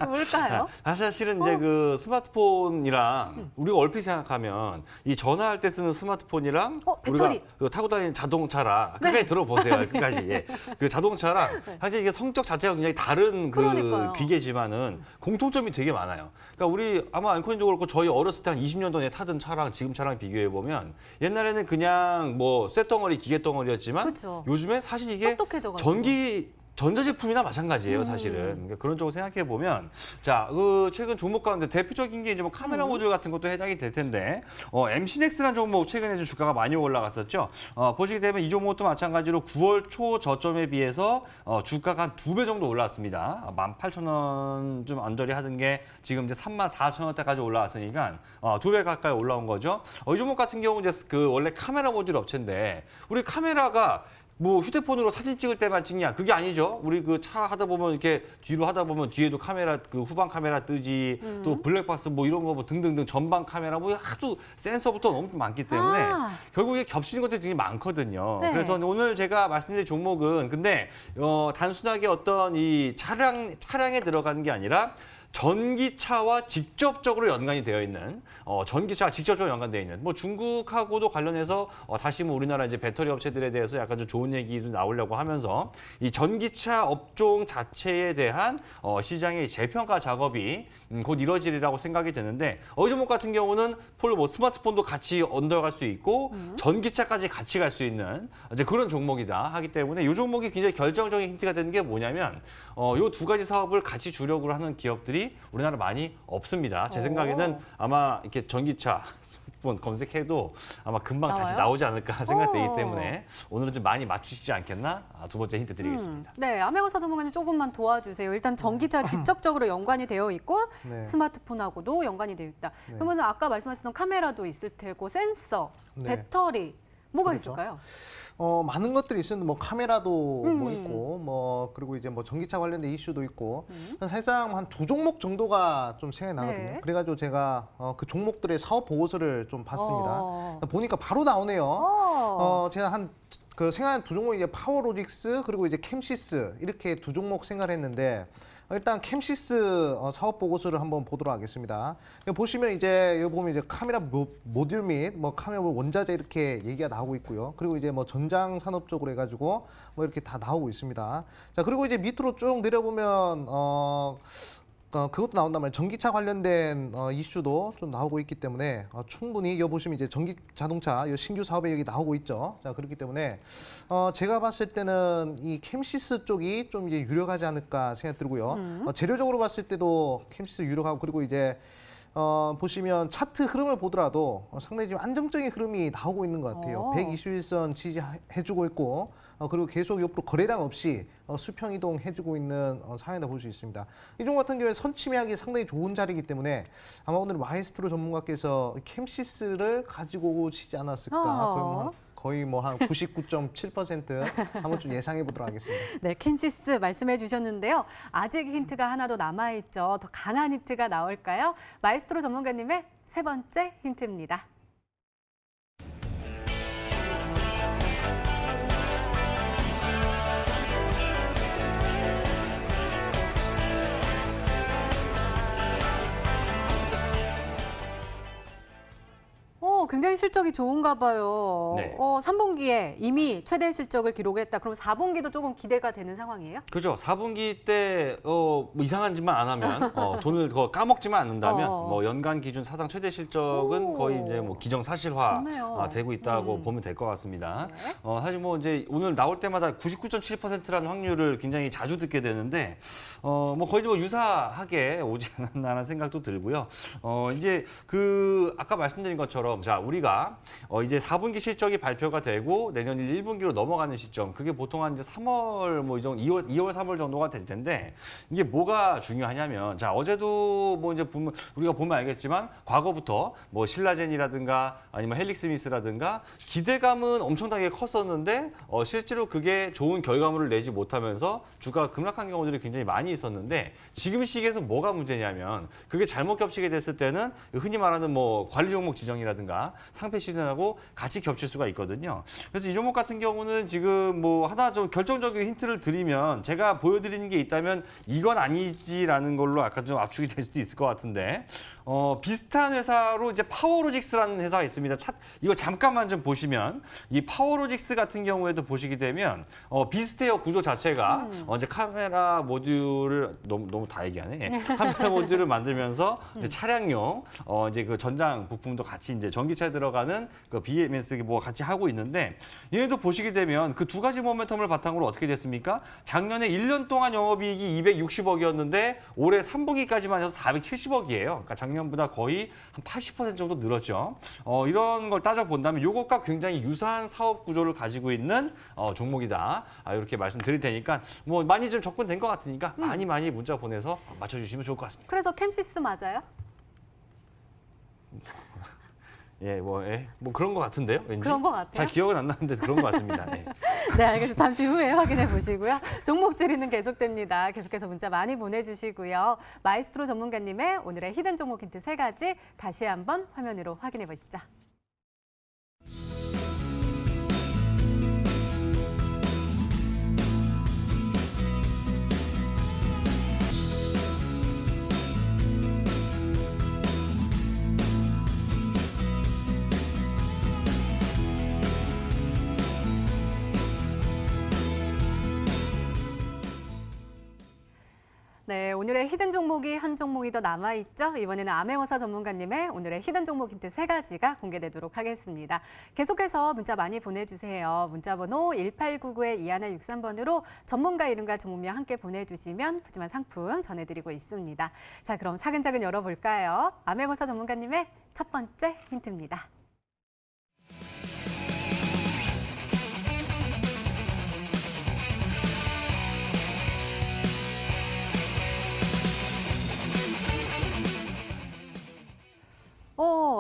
뭘까요? 사실은 이제 그 스마트폰이랑 우리가 얼핏 생각하면 이 전화할 때 쓰는 스마트폰이랑 배터리. 우리가 그 타고 다니는 자동차랑 끝까지 들어보세요. 끝까지. 예. 그 자동차랑 사실 이게 성격 자체가 굉장히 다른 그 그러니까요. 기계지만은 공통점이 되게 많아요. 그러니까 우리 아마 앵커님도 그렇고 저희 어렸을 때 한 20년 전에 타던 차랑 지금 차랑 비교해 보면 옛날에는 그냥 뭐 쇳덩어리 기계 덩어리였지만 그쵸. 요즘에 사실 이게 똑똑해져가지고. 전자제품이나 마찬가지예요, 사실은. 그러니까 그런 쪽으로 생각해 보면, 자, 그 최근 종목 가운데 대표적인 게 이제 뭐 카메라 모듈 같은 것도 해당이 될 텐데, MC넥스라는 종목 최근에 좀 주가가 많이 올라갔었죠. 보시게 되면 이 종목도 마찬가지로 9월 초 저점에 비해서 주가가 한 2배 정도 올라왔습니다. 18,000원 좀 언저리 하던 게 지금 이제 34,000원대까지 올라왔으니까 2배 가까이 올라온 거죠. 이 종목 같은 경우 이제 그 원래 카메라 모듈 업체인데, 우리 카메라가 뭐 휴대폰으로 사진 찍을 때만 찍냐? 그게 아니죠. 우리 그 차 하다 보면 이렇게 뒤로 하다 보면 뒤에도 카메라, 그 후방 카메라 뜨지, 또 블랙박스 뭐 이런 거 뭐 등등등 전방 카메라 뭐 아주 센서부터 너무 많기 때문에 결국에 겹치는 것들이 되게 많거든요. 네. 그래서 오늘 제가 말씀드릴 종목은 근데 단순하게 어떤 이 차량에 들어가는 게 아니라 전기차와 직접적으로 연관이 되어 있는 전기차와 직접적으로 연관되어 있는 뭐 중국하고도 관련해서 다시 뭐 우리나라 이제 배터리 업체들에 대해서 약간 좀 좋은 얘기도 나오려고 하면서 이 전기차 업종 자체에 대한 시장의 재평가 작업이 곧 이뤄지리라고 생각이 되는데 이 종목 같은 경우는 뭐 스마트폰도 같이 얹어갈 수 있고 전기차까지 같이 갈 수 있는 이제 그런 종목이다 하기 때문에 이 종목이 굉장히 결정적인 힌트가 되는 게 뭐냐면 요 두 가지 사업을 같이 주력으로 하는 기업들이 우리나라 많이 없습니다. 제 생각에는 아마 이렇게 전기차 스마트폰 검색해도 아마 금방 다시 나오지 않을까 생각되기 때문에 오늘은 좀 많이 맞추시지 않겠나? 두 번째 힌트 드리겠습니다. 네, 아메고사 전문가님 조금만 도와주세요. 일단 전기차 직접적으로 연관이 되어 있고 네. 스마트폰하고도 연관이 되어 있다. 네. 그러면 아까 말씀하셨던 카메라도 있을 테고 센서, 네. 배터리 뭐가 그렇죠. 있을까요? 많은 것들이 있었는데 뭐 카메라도 뭐 있고 뭐 그리고 이제 뭐 전기차 관련된 이슈도 있고 사실상 한 두 종목 정도가 좀 생각이 나거든요. 네. 그래가지고 제가 그 종목들의 사업 보고서를 좀 봤습니다. 보니까 바로 나오네요. 제가 그 생각한 두 종목이 이제 파워로직스 그리고 이제 캠시스 이렇게 두 종목 생각했는데 일단 캠시스 사업 보고서를 한번 보도록 하겠습니다. 여기 보시면 여기 보면 이제 카메라 모듈 및 뭐 카메라 원자재 이렇게 얘기가 나오고 있고요. 그리고 이제 뭐 전장 산업 쪽으로 해가지고 뭐 이렇게 다 나오고 있습니다. 자 그리고 이제 밑으로 쭉 내려보면 그것도 나온단 말이에요. 전기차 관련된 이슈도 좀 나오고 있기 때문에 충분히 여기 보시면 이제 전기 자동차 신규 사업에 여기 나오고 있죠. 자 그렇기 때문에 제가 봤을 때는 이 캠시스 쪽이 좀 이제 유력하지 않을까 생각 들고요. 재료적으로 봤을 때도 캠시스 유력하고 그리고 이제 보시면 차트 흐름을 보더라도 상당히 지금 안정적인 흐름이 나오고 있는 것 같아요. 121선 지지해주고 있고 그리고 계속 옆으로 거래량 없이 수평 이동해주고 있는 상황이다 볼 수 있습니다. 이 종목 같은 경우에 선침해하기 상당히 좋은 자리이기 때문에 아마 오늘 마에스트로 전문가께서 캠시스를 가지고 오시지 않았을까. 거의 뭐 한 99.7% 한번 좀 예상해 보도록 하겠습니다. 네, 캠시스 말씀해 주셨는데요. 아직 힌트가 하나 더 남아있죠. 더 강한 힌트가 나올까요? 마에스트로 전문가님의 세 번째 힌트입니다. 굉장히 실적이 좋은가 봐요. 네. 3분기에 이미 최대 실적을 기록했다. 그럼 4분기도 조금 기대가 되는 상황이에요? 그죠. 4분기 때 뭐 이상한 짓만 안 하면 돈을 까먹지만 않는다면 뭐 연간 기준 사상 최대 실적은 거의 이제 뭐 기정사실화 되고 있다고 보면 될 것 같습니다. 네. 사실 뭐 이제 오늘 나올 때마다 99.7%라는 확률을 굉장히 자주 듣게 되는데 뭐 거의 뭐 유사하게 오지 않았나라는 생각도 들고요. 이제 아까 말씀드린 것처럼 자 우리가 이제 4분기 실적이 발표가 되고 내년 1분기로 넘어가는 시점 그게 보통 한 이제 3월 뭐 이 정도 2월 3월 정도가 될 텐데 이게 뭐가 중요하냐면 자 어제도 뭐 이제 우리가 보면 알겠지만 과거부터 뭐 신라젠이라든가 아니면 헬릭스미스라든가 기대감은 엄청나게 컸었는데 실제로 그게 좋은 결과물을 내지 못하면서 주가가 급락한 경우들이 굉장히 많이 있었는데 지금 시기에서 뭐가 문제냐면 그게 잘못 겹치게 됐을 때는 흔히 말하는 뭐 관리 종목 지정이라든가 상패 시즌하고 같이 겹칠 수가 있거든요. 그래서 이 종목 같은 경우는 지금 뭐 하나 좀 결정적인 힌트를 드리면 제가 보여드리는 게 있다면 이건 아니지라는 걸로 약간 좀 압축이 될 수도 있을 것 같은데 비슷한 회사로 이제 파워로직스라는 회사가 있습니다. 이거 잠깐만 좀 보시면 이 파워로직스 같은 경우에도 보시게 되면 비슷해요. 구조 자체가 이제 카메라 모듈을 너무 다 얘기하네. 카메라 모듈을 만들면서 이제 차량용 이제 그 전장 부품도 같이 이제 전기차에 들어가는 그 BMS 뭐 같이 하고 있는데 얘네도 보시게 되면 그 두 가지 모멘텀을 바탕으로 어떻게 됐습니까? 작년에 1년 동안 영업이익이 260억이었는데 올해 3분기까지만 해서 470억이에요. 그러니까 작년보다 거의 한 80% 정도 늘었죠. 이런 걸 따져본다면 이것과 굉장히 유사한 사업 구조를 가지고 있는 종목이다. 이렇게 말씀드릴 테니까 뭐 많이 좀 접근된 것 같으니까 많이 문자 보내서 맞춰주시면 좋을 것 같습니다. 그래서 캠시스 맞아요? 뭐 그런 것 같은데요, 왠지. 그런 것 같아요? 잘 기억은 안 나는데 그런 것 같습니다. 네. 네, 알겠습니다. 잠시 후에 확인해 보시고요. 종목 질의는 계속됩니다. 계속해서 문자 많이 보내주시고요. 마이스트로 전문가님의 오늘의 히든 종목 힌트 3가지 다시 한번 화면 위로 확인해 보시죠. 네, 오늘의 히든 종목이 한 종목이 더 남아있죠. 이번에는 암행어사 전문가님의 오늘의 히든 종목 힌트 3가지가 공개되도록 하겠습니다. 계속해서 문자 많이 보내주세요. 문자번호 1899-2163번으로 전문가 이름과 종목명 함께 보내주시면 푸짐한 상품 전해드리고 있습니다. 자, 그럼 차근차근 열어볼까요? 암행어사 전문가님의 첫 번째 힌트입니다.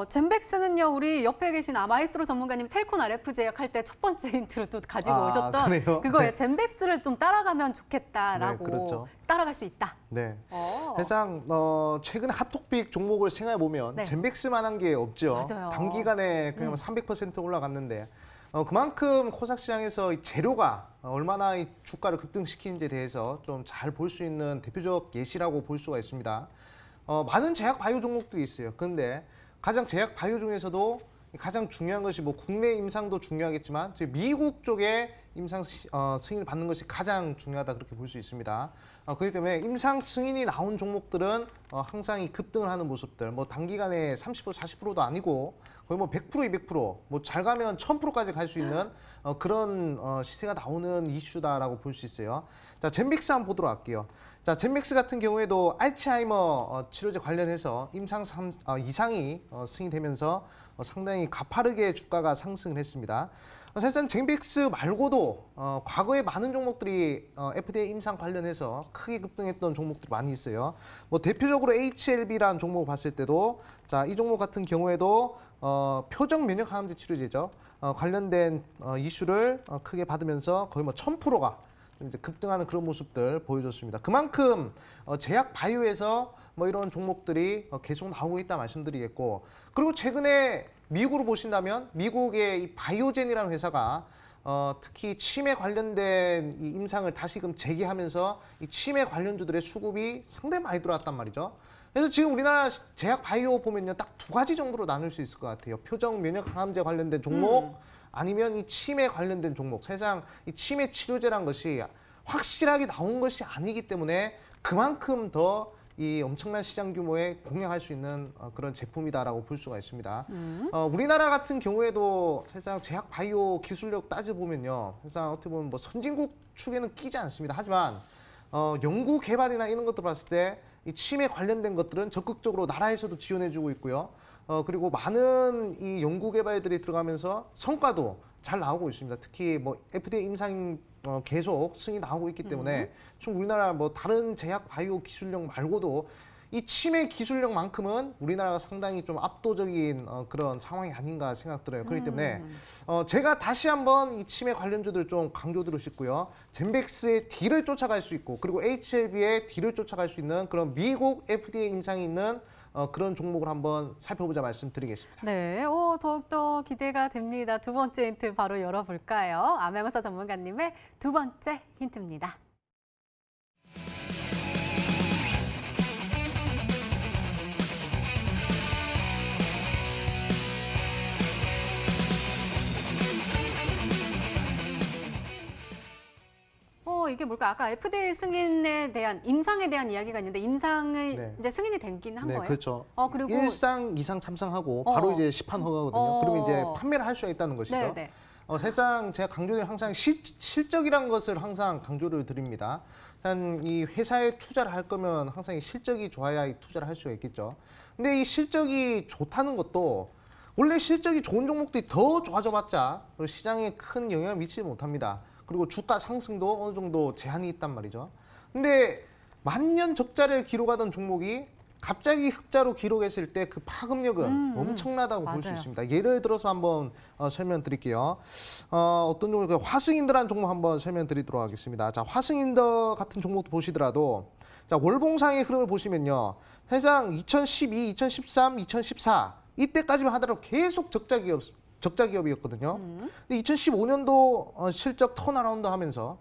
젠백스는요, 우리 옆에 계신 마이스트로 전문가님 텔콘 RF 제약할 때 첫 번째 힌트로 또 가지고 오셨던 그래요? 그거예요. 네. 젠백스를 좀 따라가면 좋겠다라고. 네, 그렇죠. 따라갈 수 있다. 네. 어. 사실상 최근 핫토픽 종목을 생각해 보면 네. 젠백스만한 게 없죠. 맞아요. 단기간에 그냥 300% 올라갔는데 그만큼 코스닥 시장에서 이 재료가 얼마나 이 주가를 급등시키는지에 대해서 좀 잘 볼 수 있는 대표적 예시라고 볼 수가 있습니다. 많은 제약 바이오 종목들이 있어요. 그런데 가장 제약 바이오 중에서도 가장 중요한 것이 뭐 국내 임상도 중요하겠지만 미국 쪽에 임상 승인을 받는 것이 가장 중요하다 그렇게 볼 수 있습니다. 그렇기 때문에 임상 승인이 나온 종목들은 항상 이 급등을 하는 모습들, 뭐 단기간에 30% 40%도 아니고 거의 뭐 100% 200% 뭐 잘 가면 1000%까지 갈 수 있는 그런 시세가 나오는 이슈다라고 볼 수 있어요. 자, 젠빅스 한번 보도록 할게요. 자, 젠믹스 같은 경우에도 알츠하이머 치료제 관련해서 임상 이상이 승인되면서 상당히 가파르게 주가가 상승을 했습니다. 사실상 젠믹스 말고도 과거에 많은 종목들이 FDA 임상 관련해서 크게 급등했던 종목들이 많이 있어요. 뭐 대표적으로 HLB라는 종목을 봤을 때도 자, 이 종목 같은 경우에도 표적 면역 항암제 치료제죠. 관련된 이슈를 크게 받으면서 거의 뭐 1000%가 이제 급등하는 그런 모습들 보여줬습니다. 그만큼 제약 바이오에서 뭐 이런 종목들이 계속 나오고 있다 말씀드리겠고, 그리고 최근에 미국으로 보신다면 미국의 이 바이오젠이라는 회사가 특히 치매 관련된 이 임상을 다시금 재개하면서 이 치매 관련주들의 수급이 상당히 많이 들어왔단 말이죠. 그래서 지금 우리나라 제약 바이오 보면요, 딱 2가지 정도로 나눌 수 있을 것 같아요. 표적 면역 항암제 관련된 종목, 아니면 이 치매 관련된 종목. 사실상 이 치매 치료제란 것이 확실하게 나온 것이 아니기 때문에 그만큼 더 이 엄청난 시장 규모에 공략할 수 있는 그런 제품이다라고 볼 수가 있습니다. 우리나라 같은 경우에도 사실상 제약 바이오 기술력 따져보면요, 사실상 어떻게 보면 뭐 선진국 축에는 끼지 않습니다. 하지만 연구 개발이나 이런 것들 봤을 때 이 치매 관련된 것들은 적극적으로 나라에서도 지원해주고 있고요. 그리고 많은 이 연구 개발들이 들어가면서 성과도 잘 나오고 있습니다. 특히 뭐 FDA 임상 계속 승인이 나오고 있기 때문에 지금 우리나라 뭐 다른 제약 바이오 기술력 말고도 이 치매 기술력만큼은 우리나라가 상당히 좀 압도적인 그런 상황이 아닌가 생각 들어요. 그렇기 때문에 제가 다시 한번 이 치매 관련주들 좀 강조드리고 싶고요. 젠백스의 D를 쫓아갈 수 있고, 그리고 HLB의 D를 쫓아갈 수 있는 그런 미국 FDA 임상이 있는 그런 종목을 한번 살펴보자 말씀드리겠습니다. 네, 더욱더 기대가 됩니다. 두 번째 힌트 바로 열어볼까요? 암행어사 전문가님의 두 번째 힌트입니다. 이게 뭘까? 아까 FDA 승인에 대한 임상에 대한 이야기가 있는데 임상을 네. 이제 승인이 되긴 한 네, 거예요? 그렇죠. 그리고 1상, 2상 참상하고 바로 이제 시판 허가거든요. 그러면 이제 판매를 할 수가 있다는 것이죠. 네, 네. 사실상 제가 강조드린 항상 실적이라는 것을 항상 강조를 드립니다. 일단 이 회사에 투자를 할 거면 항상 이 실적이 좋아야 이 투자를 할 수가 있겠죠. 근데 이 실적이 좋다는 것도 원래 실적이 좋은 종목들이 더 좋아져봤자 시장에 큰 영향을 미치지 못합니다. 그리고 주가 상승도 어느 정도 제한이 있단 말이죠. 근데 만년 적자를 기록하던 종목이 갑자기 흑자로 기록했을 때 그 파급력은 엄청나다고 볼 수 맞아요. 있습니다. 예를 들어서 한번 설명드릴게요. 어떤 종목, 화승인더라는 종목 한번 설명드리도록 하겠습니다. 자, 화승인더 같은 종목도 보시더라도 자, 월봉상의 흐름을 보시면요. 사실상 2012, 2013, 2014 이때까지만 하더라도 계속 적자 기업이었거든요. 근데 2015년도 실적 턴어라운드 하면서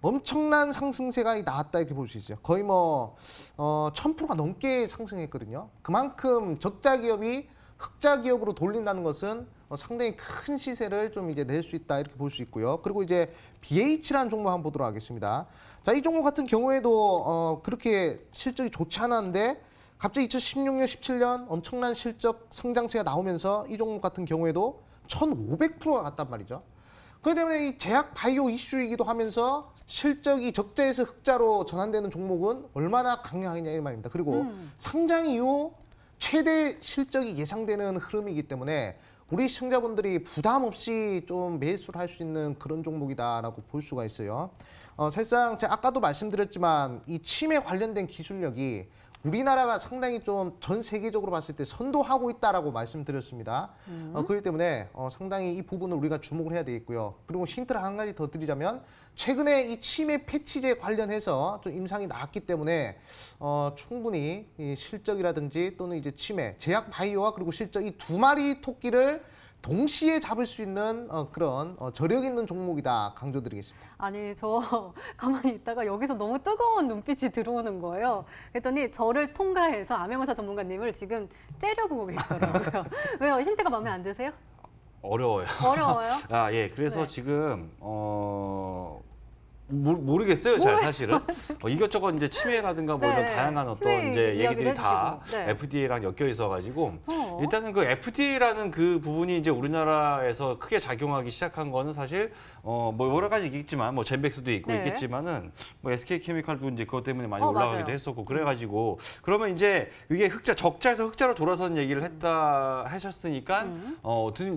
엄청난 상승세가 나왔다 이렇게 볼 수 있어요. 거의 뭐 1000%가 넘게 상승했거든요. 그만큼 적자 기업이 흑자 기업으로 돌린다는 것은 상당히 큰 시세를 좀 이제 낼 수 있다 이렇게 볼 수 있고요. 그리고 이제 BH라는 종목 한번 보도록 하겠습니다. 자, 이 종목 같은 경우에도 그렇게 실적이 좋지 않았는데 갑자기 2016년, 17년 엄청난 실적 성장세가 나오면서 이 종목 같은 경우에도 1,500%가 갔단 말이죠. 그렇기 때문에 이 제약 바이오 이슈이기도 하면서 실적이 적자에서 흑자로 전환되는 종목은 얼마나 강력하냐 이 말입니다. 그리고 상장 이후 최대 실적이 예상되는 흐름이기 때문에 우리 시청자분들이 부담 없이 좀 매수를 할 수 있는 그런 종목이다라고 볼 수가 있어요. 사실상 제가 아까도 말씀드렸지만 이 치매 관련된 기술력이 우리나라가 상당히 좀 전 세계적으로 봤을 때 선도하고 있다라고 말씀드렸습니다. 그렇기 때문에 상당히 이 부분을 우리가 주목을 해야 되겠고요. 그리고 힌트를 한 가지 더 드리자면 최근에 이 치매 패치제 관련해서 좀 임상이 나왔기 때문에 충분히 이 실적이라든지 또는 이제 치매, 제약 바이오와 그리고 실적 이 두 마리 토끼를 동시에 잡을 수 있는 그런 저력 있는 종목이다 강조드리겠습니다. 아니 저 가만히 있다가 여기서 너무 뜨거운 눈빛이 들어오는 거예요. 그랬더니 저를 통과해서 암행어사 전문가님을 지금 째려보고 계시더라고요. 왜요? 힌트가 마음에 안 드세요? 어려워요. 어려워요? 아, 예. 그래서 네. 지금 모르겠어요, 잘 사실은. 이것저것 이제 치매라든가 뭐 이런 네, 다양한 치매 어떤 이제 이야기도 얘기들이 다 해주시고, 네. FDA랑 엮여 있어가지고 어. 일단은 그 FDA라는 그 부분이 이제 우리나라에서 크게 작용하기 시작한 거는 사실 뭐 여러 가지 있겠지만 뭐 젠백스도 있고 네. 있겠지만은 뭐 SK케미칼도 이제 그것 때문에 많이 맞아요. 올라가기도 했었고 그래가지고 그러면 이제 이게 적자에서 흑자로 돌아서는 얘기를 했다 하셨으니까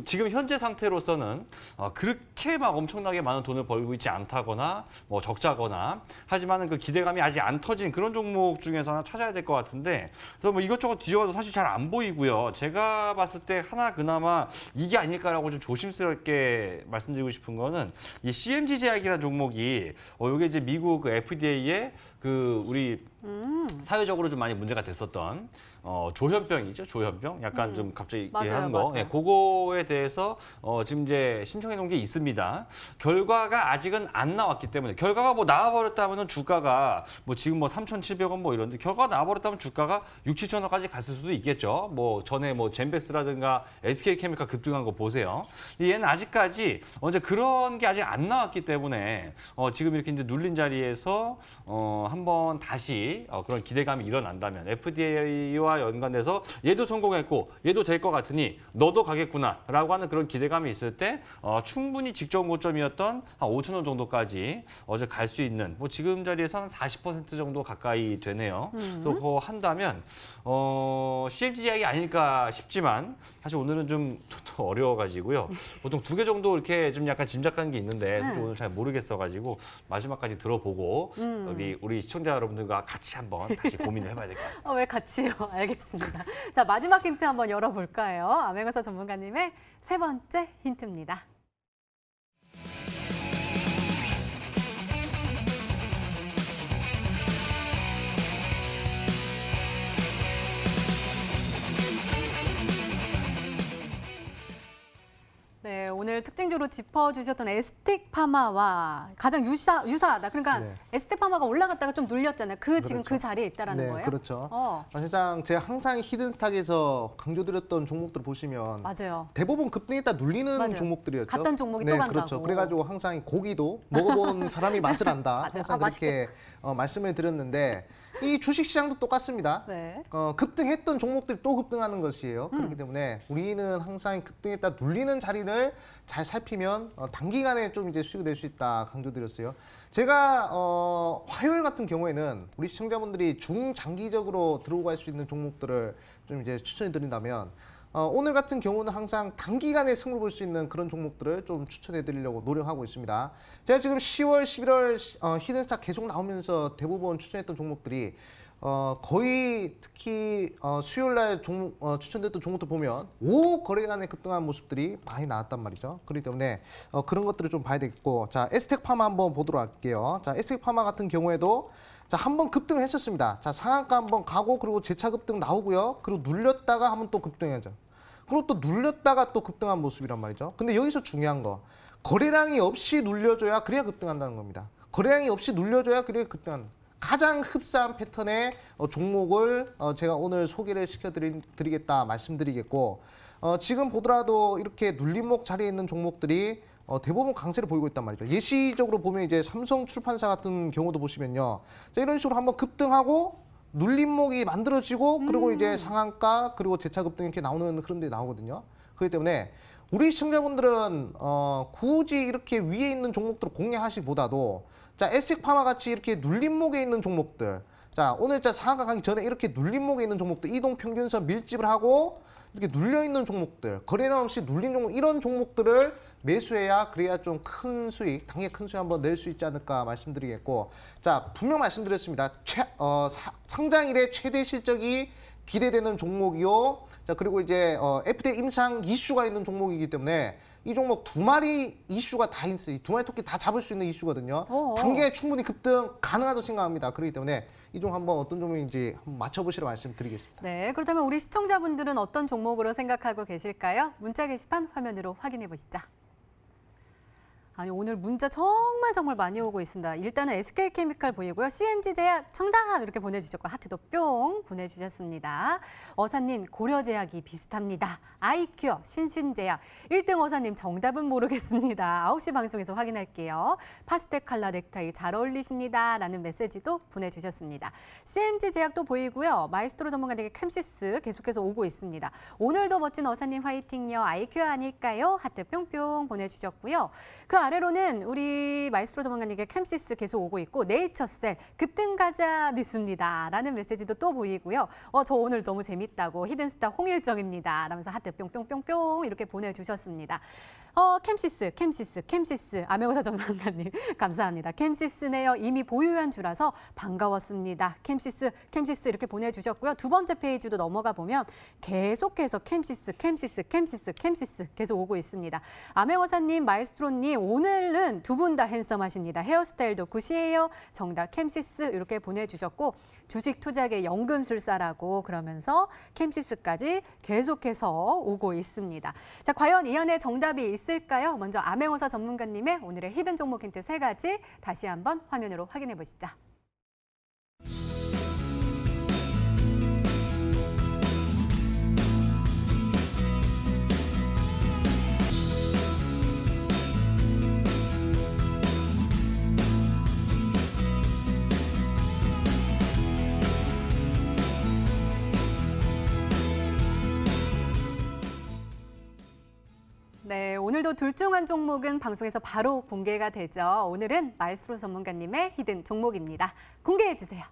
지금 현재 상태로서는 그렇게 막 엄청나게 많은 돈을 벌고 있지 않다거나 뭐 적자거나 하지만은 그 기대감이 아직 안 터진 그런 종목 중에서 하나 찾아야 될 것 같은데 그래서 뭐 이것저것 뒤져봐도 사실 잘 안 보이고요. 제가 봤을 때 하나 그나마 이게 아닐까라고 좀 조심스럽게 말씀드리고 싶은 거는 이 CMG 제약이라는 종목이 이게 이제 미국 그 FDA의 그 우리 사회적으로 좀 많이 문제가 됐었던 조현병이죠. 조현병. 약간 좀 갑자기 맞아요, 하는 거. 맞아요. 예, 그거에 대해서 지금 이제 신청해 놓은 게 있습니다. 결과가 아직은 안 나왔기 때문에 결과가 뭐 나와버렸다면은 주가가 뭐 지금 뭐 3,700원 뭐 이런데 결과가 나와버렸다면 주가가 6, 7천 원까지 갔을 수도 있겠죠. 뭐 전에 뭐 젠백스라든가 SK케미칼 급등한 거 보세요. 얘는 아직까지 이제 그런 게 아직 안 나왔기 때문에 지금 이렇게 이제 눌린 자리에서 한번 다시 그런 기대감이 일어난다면 FDA와 연관돼서 얘도 성공했고 얘도 될 것 같으니 너도 가겠구나라고 하는 그런 기대감이 있을 때 충분히 직전 고점이었던 한 5천 원 정도까지 어제 갈 수 있는 뭐 지금 자리에서 한 40% 정도 가까이 되네요. 그래서 그거 한다면 CMG 이야기 아닐까 싶지만 사실 오늘은 좀 더 어려워가지고요. 보통 2개 정도 이렇게 좀 약간 짐작하는 게 있는데 사실 오늘 잘 모르겠어가지고 마지막까지 들어보고 우리 시청자 여러분들과 같이 한번 다시 고민을 해봐야 될 것 같습니다. 왜 같이요? 알겠습니다. 자, 마지막 힌트 한번 열어볼까요? 암행어사 전문가님의 세 번째 힌트입니다. 네, 오늘 특징주로 짚어주셨던 에스텍파마와 가장 유사하다. 그러니까 네. 에스텍파마가 올라갔다가 좀 눌렸잖아요. 지금 그렇죠. 그 자리에 있다라는 네, 거예요? 그렇죠. 사실상 제가 항상 히든스탁에서 강조드렸던 종목들 보시면 맞아요. 대부분 급등했다 눌리는 맞아요. 종목들이었죠. 갔던 종목이 또 네, 간다고. 그렇죠. 그래가지고 항상 고기도 먹어본 사람이 맛을 안다. 맞아요. 항상 그렇게 말씀을 드렸는데 이 주식시장도 똑같습니다. 네. 급등했던 종목들이 또 급등하는 것이에요. 그렇기 때문에 우리는 항상 급등했다 눌리는 자리를 잘 살피면 단기간에 좀 이제 수익이 될 수 있다 강조드렸어요. 제가 화요일 같은 경우에는 우리 시청자분들이 중장기적으로 들어오고 갈 수 있는 종목들을 좀 이제 추천해 드린다면 오늘 같은 경우는 항상 단기간에 승부 볼 수 있는 그런 종목들을 좀 추천해 드리려고 노력하고 있습니다. 제가 지금 10월, 11월 히든스탁 계속 나오면서 대부분 추천했던 종목들이 거의 특히 수요일 날 추천됐던 종목들 보면 5거래일안에 급등한 모습들이 많이 나왔단 말이죠. 그렇기 때문에 그런 것들을 좀 봐야 되겠고, 자, 에스텍파마 한번 보도록 할게요. 자, 에스텍파마 같은 경우에도 자, 한번 급등을 했었습니다. 자, 상한가 한번 가고 그리고 재차 급등 나오고요. 그리고 눌렸다가 한번 또 급등하죠. 그리고 또 눌렸다가 또 급등한 모습이란 말이죠. 근데 여기서 중요한 거, 거래량이 없이 눌려줘야 그래야 급등한다는 겁니다. 거래량이 없이 눌려줘야 그래야 급등한다. 가장 흡사한 패턴의 종목을 제가 오늘 소개를 시켜드리겠다 말씀드리겠고, 지금 보더라도 이렇게 눌림목 자리에 있는 종목들이 대부분 강세를 보이고 있단 말이죠. 예시적으로 보면 이제 삼성출판사 같은 경우도 보시면요, 자, 이런 식으로 한번 급등하고 눌림목이 만들어지고 그리고 이제 상한가 그리고 재차 급등 이렇게 나오는 그런 데 나오거든요. 그렇기 때문에 우리 시청자분들은 굳이 이렇게 위에 있는 종목들을 공략하시기보다도, 자, 에스텍파마 같이 이렇게 눌림목에 있는 종목들, 자, 오늘 자 상한가 가기 전에 이렇게 눌림목에 있는 종목들, 이동평균선 밀집을 하고 이렇게 눌려 있는 종목들, 거래량 없이 눌린 종목, 이런 종목들을 매수해야 그래야 좀 큰 수익, 당연히 큰 수익 한번 낼 수 있지 않을까 말씀드리겠고, 자, 분명 말씀드렸습니다. 상장 이래 최대 실적이 기대되는 종목이요. 자, 그리고 이제 FDA 임상 이슈가 있는 종목이기 때문에 이 종목 두 마리 이슈가 다 있어요. 두 마리 토끼 다 잡을 수 있는 이슈거든요. 단기에 충분히 급등 가능하다고 생각합니다. 그렇기 때문에 이 종목 한번 어떤 종목인지 한번 맞춰보시라 말씀드리겠습니다. 네, 그렇다면 우리 시청자분들은 어떤 종목으로 생각하고 계실까요? 문자 게시판 화면으로 확인해 보시죠. 아니, 오늘 문자 정말 많이 오고 있습니다. 일단은 SK케미칼 보이고요. CMG제약 정답 이렇게 보내주셨고 하트도 뿅 보내주셨습니다. 어사님 고려제약이 비슷합니다. 아이큐어 신신제약 1등 어사님 정답은 모르겠습니다. 9시 방송에서 확인할게요. 파스텔 컬러 넥타이 잘 어울리십니다. 라는 메시지도 보내주셨습니다. CMG제약도 보이고요. 마이스트로 전문가에게 캠시스 계속해서 오고 있습니다. 오늘도 멋진 어사님 화이팅요. 아이큐어 아닐까요? 하트 뿅뿅 보내주셨고요. 그 아래로는 우리 마이스트로 전문가님께 캠시스 계속 오고 있고, 네이처셀 급등 가자 믿습니다 라는 메시지도 또 보이고요. 저 오늘 너무 재밌다고 히든스타 홍일정입니다 라면서 하트 뿅뿅뿅뿅 이렇게 보내주셨습니다. 캠시스 아메고사 전문가님 감사합니다. 캠시스네요. 이미 보유한 주라서 반가웠습니다. 캠시스 이렇게 보내주셨고요. 두 번째 페이지도 넘어가 보면 계속해서 캠시스 계속 오고 있습니다. 아메고사님, 마에스트로님 오늘은 두 분 다 핸섬하십니다. 헤어스타일도 굿이에요. 정답 캠시스 이렇게 보내주셨고, 주식 투자계 연금술사라고 그러면서 캠시스까지 계속해서 오고 있습니다. 자, 과연 이 안에 정답이 있을까요? 먼저 아메오사 전문가님의 오늘의 히든 종목 힌트 3가지 다시 한번 화면으로 확인해 보시죠. 네, 오늘도 둘 중 한 종목은 방송에서 바로 공개가 되죠. 오늘은 마에스트로 전문가님의 히든 종목입니다. 공개해 주세요.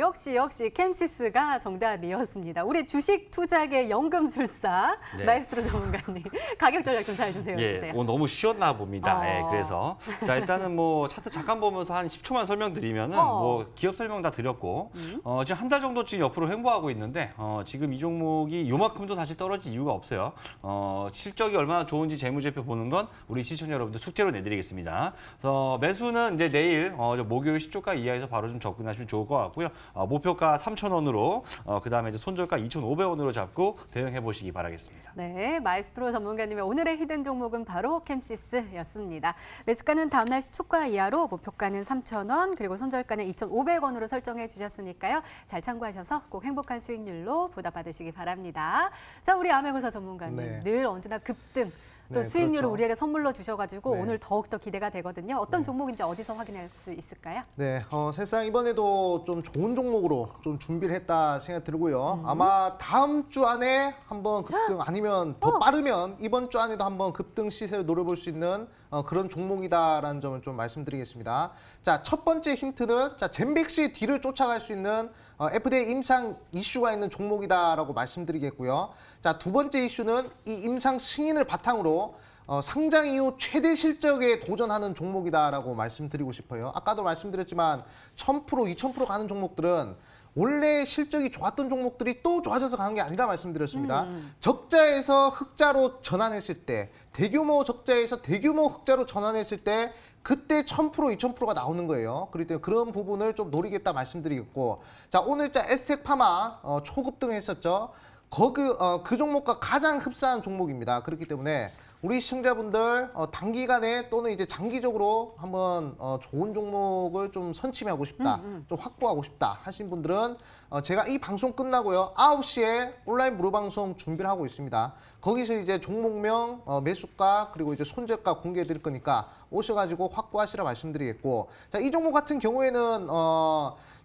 역시 캠시스가 정답이었습니다. 우리 주식 투자계 연금술사 네. 마에스트로 전문가님 가격 전략 좀 잘 주세요. 예, 오늘 너무 쉬웠나 봅니다. 예, 그래서 자, 일단은 뭐 차트 잠깐 보면서 한 10초만 설명드리면은 뭐 기업 설명 다 드렸고 지금 한 달 정도 지금 옆으로 횡보하고 있는데 지금 이 종목이 요만큼도 사실 떨어질 이유가 없어요. 실적이 얼마나 좋은지 재무제표 보는 건 우리 시청자 여러분들 숙제로 내드리겠습니다. 그래서 매수는 이제 내일 목요일 10조가 이하에서 바로 좀 접근하시면 좋을 것 같고요. 목표가 3,000원으로 그다음에 이제 손절가 2,500원으로 잡고 대응해 보시기 바라겠습니다. 네, 마에스트로 전문가님의 오늘의 히든 종목은 바로 캠시스였습니다. 매수가는 다음 날 시초가 이하로, 목표가는 3,000원, 그리고 손절가는 2,500원으로 설정해 주셨으니까요. 잘 참고하셔서 꼭 행복한 수익률로 보답받으시기 바랍니다. 자, 우리 아메고사 전문가님 네. 늘 언제나 급등 또 네, 수익률을 그렇죠. 우리에게 선물로 주셔가지고 네. 오늘 더욱더 기대가 되거든요. 어떤 종목인지 어디서 확인할 수 있을까요? 네, 사실상 이번에도 좀 좋은 종목으로 좀 준비를 했다 생각이 들고요. 아마 다음 주 안에 한번 급등, 아니면 더 빠르면 이번 주 안에도 한번 급등 시세를 노려볼 수 있는 그런 종목이다라는 점을 좀 말씀드리겠습니다. 자, 첫 번째 힌트는 자, 젠백시 뒤를 쫓아갈 수 있는 FDA 임상 이슈가 있는 종목이다라고 말씀드리겠고요. 자, 두 번째 이슈는 이 임상 승인을 바탕으로 상장 이후 최대 실적에 도전하는 종목이다라고 말씀드리고 싶어요. 아까도 말씀드렸지만 1000%, 2000% 가는 종목들은 원래 실적이 좋았던 종목들이 또 좋아져서 가는 게 아니라 말씀드렸습니다. 적자에서 흑자로 전환했을 때, 대규모 적자에서 대규모 흑자로 전환했을 때 그때 1000%, 2000%가 나오는 거예요. 그렇기 때문에 그런 부분을 좀 노리겠다 말씀드리겠고, 자, 오늘자 에스텍파마 초급등했었죠. 그 종목과 가장 흡사한 종목입니다. 그렇기 때문에 우리 시청자분들 단기간에 또는 이제 장기적으로 한번 좋은 종목을 좀 선취하고 싶다, 좀 확보하고 싶다 하신 분들은 제가 이 방송 끝나고요 9시에 온라인 무료 방송 준비를 하고 있습니다. 거기서 이제 종목명, 매수가 그리고 이제 손절가 공개해 드릴 거니까 오셔가지고 확보하시라 말씀드리겠고, 자, 이 종목 같은 경우에는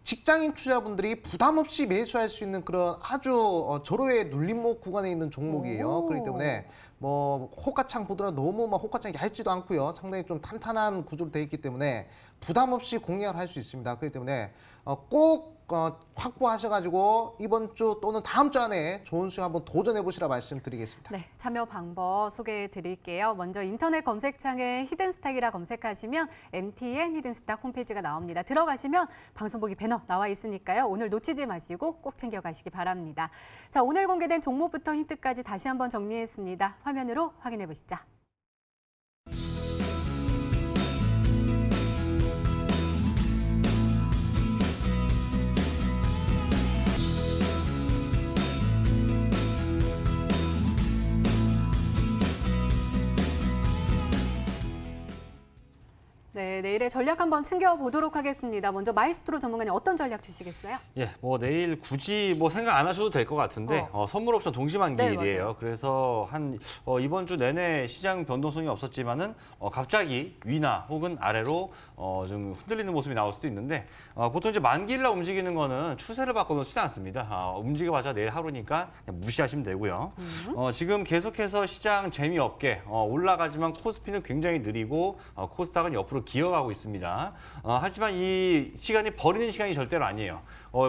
직장인 투자분들이 부담 없이 매수할 수 있는 그런 아주 절호의 눌림목 구간에 있는 종목이에요. 그렇기 때문에 뭐 호가창 보더라도 너무 막 호가창이 얇지도 않고요. 상당히 좀 탄탄한 구조로 되어 있기 때문에 부담 없이 공략을 할 수 있습니다. 그렇기 때문에 꼭 확보하셔가지고 이번 주 또는 다음 주 안에 좋은 수익 한번 도전해 보시라 말씀드리겠습니다. 네, 참여 방법 소개해 드릴게요. 먼저 인터넷 검색창에 히든스탁이라 검색하시면 MTN 히든스탁 홈페이지가 나옵니다. 들어가시면 방송 보기 배너 나와 있으니까요. 오늘 놓치지 마시고 꼭 챙겨가시기 바랍니다. 자, 오늘 공개된 종목부터 힌트까지 다시 한번 정리했습니다. 화면으로 확인해 보시죠. 네, 내일의 전략 한번 챙겨보도록 하겠습니다. 먼저 마이스트로 전문가님 어떤 전략 주시겠어요? 예, 뭐 내일 굳이 뭐 생각 안 하셔도 될 것 같은데 선물 옵션 동시만기일이에요. 네, 그래서 한 이번 주 내내 시장 변동성이 없었지만은 갑자기 위나 혹은 아래로 좀 흔들리는 모습이 나올 수도 있는데 보통 이제 만기일날 움직이는 거는 추세를 바꿔놓지 않습니다. 움직여봤자 내일 하루니까 그냥 무시하시면 되고요. 지금 계속해서 시장 재미없게 올라가지만 코스피는 굉장히 느리고 코스닥은 옆으로 기어가고 있습니다. 하지만 이 시간이 버리는 시간이 절대로 아니에요.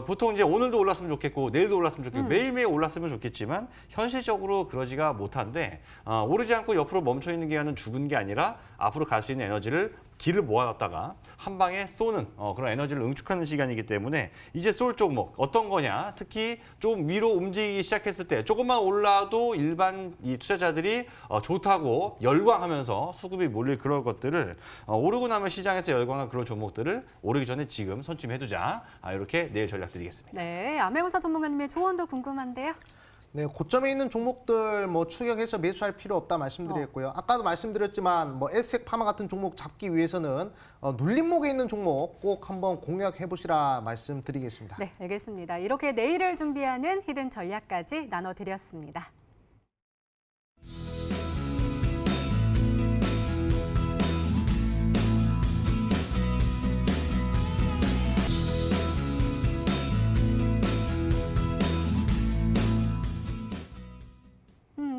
보통 이제 오늘도 올랐으면 좋겠고 내일도 올랐으면 좋겠고 매일매일 올랐으면 좋겠지만 현실적으로 그러지가 못한데 오르지 않고 옆으로 멈춰 있는 기간은 죽은 게 아니라 앞으로 갈 수 있는 에너지를 길을 모아놨다가 한 방에 쏘는 그런 에너지를 응축하는 시간이기 때문에 이제 쏠 종목 어떤 거냐, 특히 좀 위로 움직이기 시작했을 때 조금만 올라도 일반 이 투자자들이 좋다고 열광하면서 수급이 몰릴 그런 것들을 오르고 나면 시장에서 열광한 그런 종목들을 오르기 전에 지금 선취해두자, 이렇게 내일 전략 드리겠습니다. 네, 아메고사 전문가님의 조언도 궁금한데요. 네, 고점에 있는 종목들 뭐 추격해서 매수할 필요 없다 말씀드렸고요. 아까도 말씀드렸지만 뭐 에스텍파마 같은 종목 잡기 위해서는 눌림목에 있는 종목 꼭 한번 공략해 보시라 말씀드리겠습니다. 네, 알겠습니다. 이렇게 내일을 준비하는 히든 전략까지 나눠드렸습니다.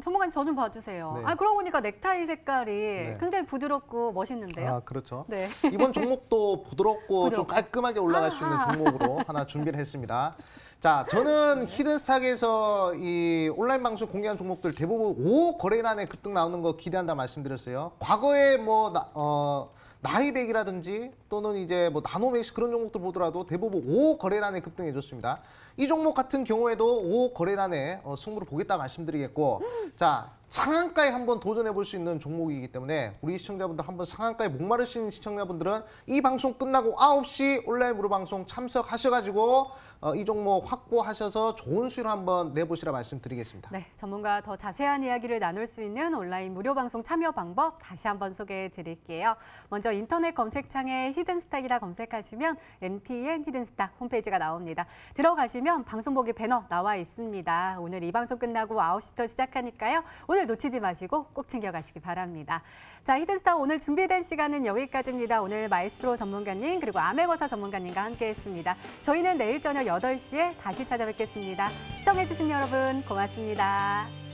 전문가님 저 좀 봐주세요. 네. 그러고 보니까 넥타이 색깔이 굉장히 부드럽고 멋있는데요. 그렇죠. 네. 이번 종목도 부드럽고 좀 깔끔하게 올라갈 수 있는 종목으로 하나 준비를 했습니다. 자, 저는 히든스탁에서 이 온라인 방송 공개한 종목들 대부분 5 거래란에 급등 나오는 거 기대한다 말씀드렸어요. 과거에 뭐 나이백이라든지 또는 이제 뭐 나노맥스 그런 종목들 보더라도 대부분 5 거래란에 급등해줬습니다. 이 종목 같은 경우에도 5 거래란에 승부를 보겠다 말씀드리겠고, 자, 상한가에 한번 도전해 볼 수 있는 종목이기 때문에 우리 시청자분들 한번 상한가에 목마르신 시청자분들은 이 방송 끝나고 9시 온라인 무료 방송 참석하셔가지고 이 종목 확보하셔서 좋은 수익을 한번 내보시라 말씀드리겠습니다. 네, 전문가 더 자세한 이야기를 나눌 수 있는 온라인 무료 방송 참여 방법 다시 한번 소개해 드릴게요. 먼저 인터넷 검색창에 히든스탁이라 검색하시면 MTN 히든스탁 홈페이지가 나옵니다. 들어가시면 방송 보기 배너 나와 있습니다. 오늘 이 방송 끝나고 9시부터 시작하니까요. 오늘 놓치지 마시고 꼭 챙겨가시기 바랍니다. 자, 히든스탁 오늘 준비된 시간은 여기까지입니다. 오늘 마이스트로 전문가님 그리고 아메거사 전문가님과 함께했습니다. 저희는 내일 저녁 8시에 다시 찾아뵙겠습니다. 시청해주신 여러분 고맙습니다.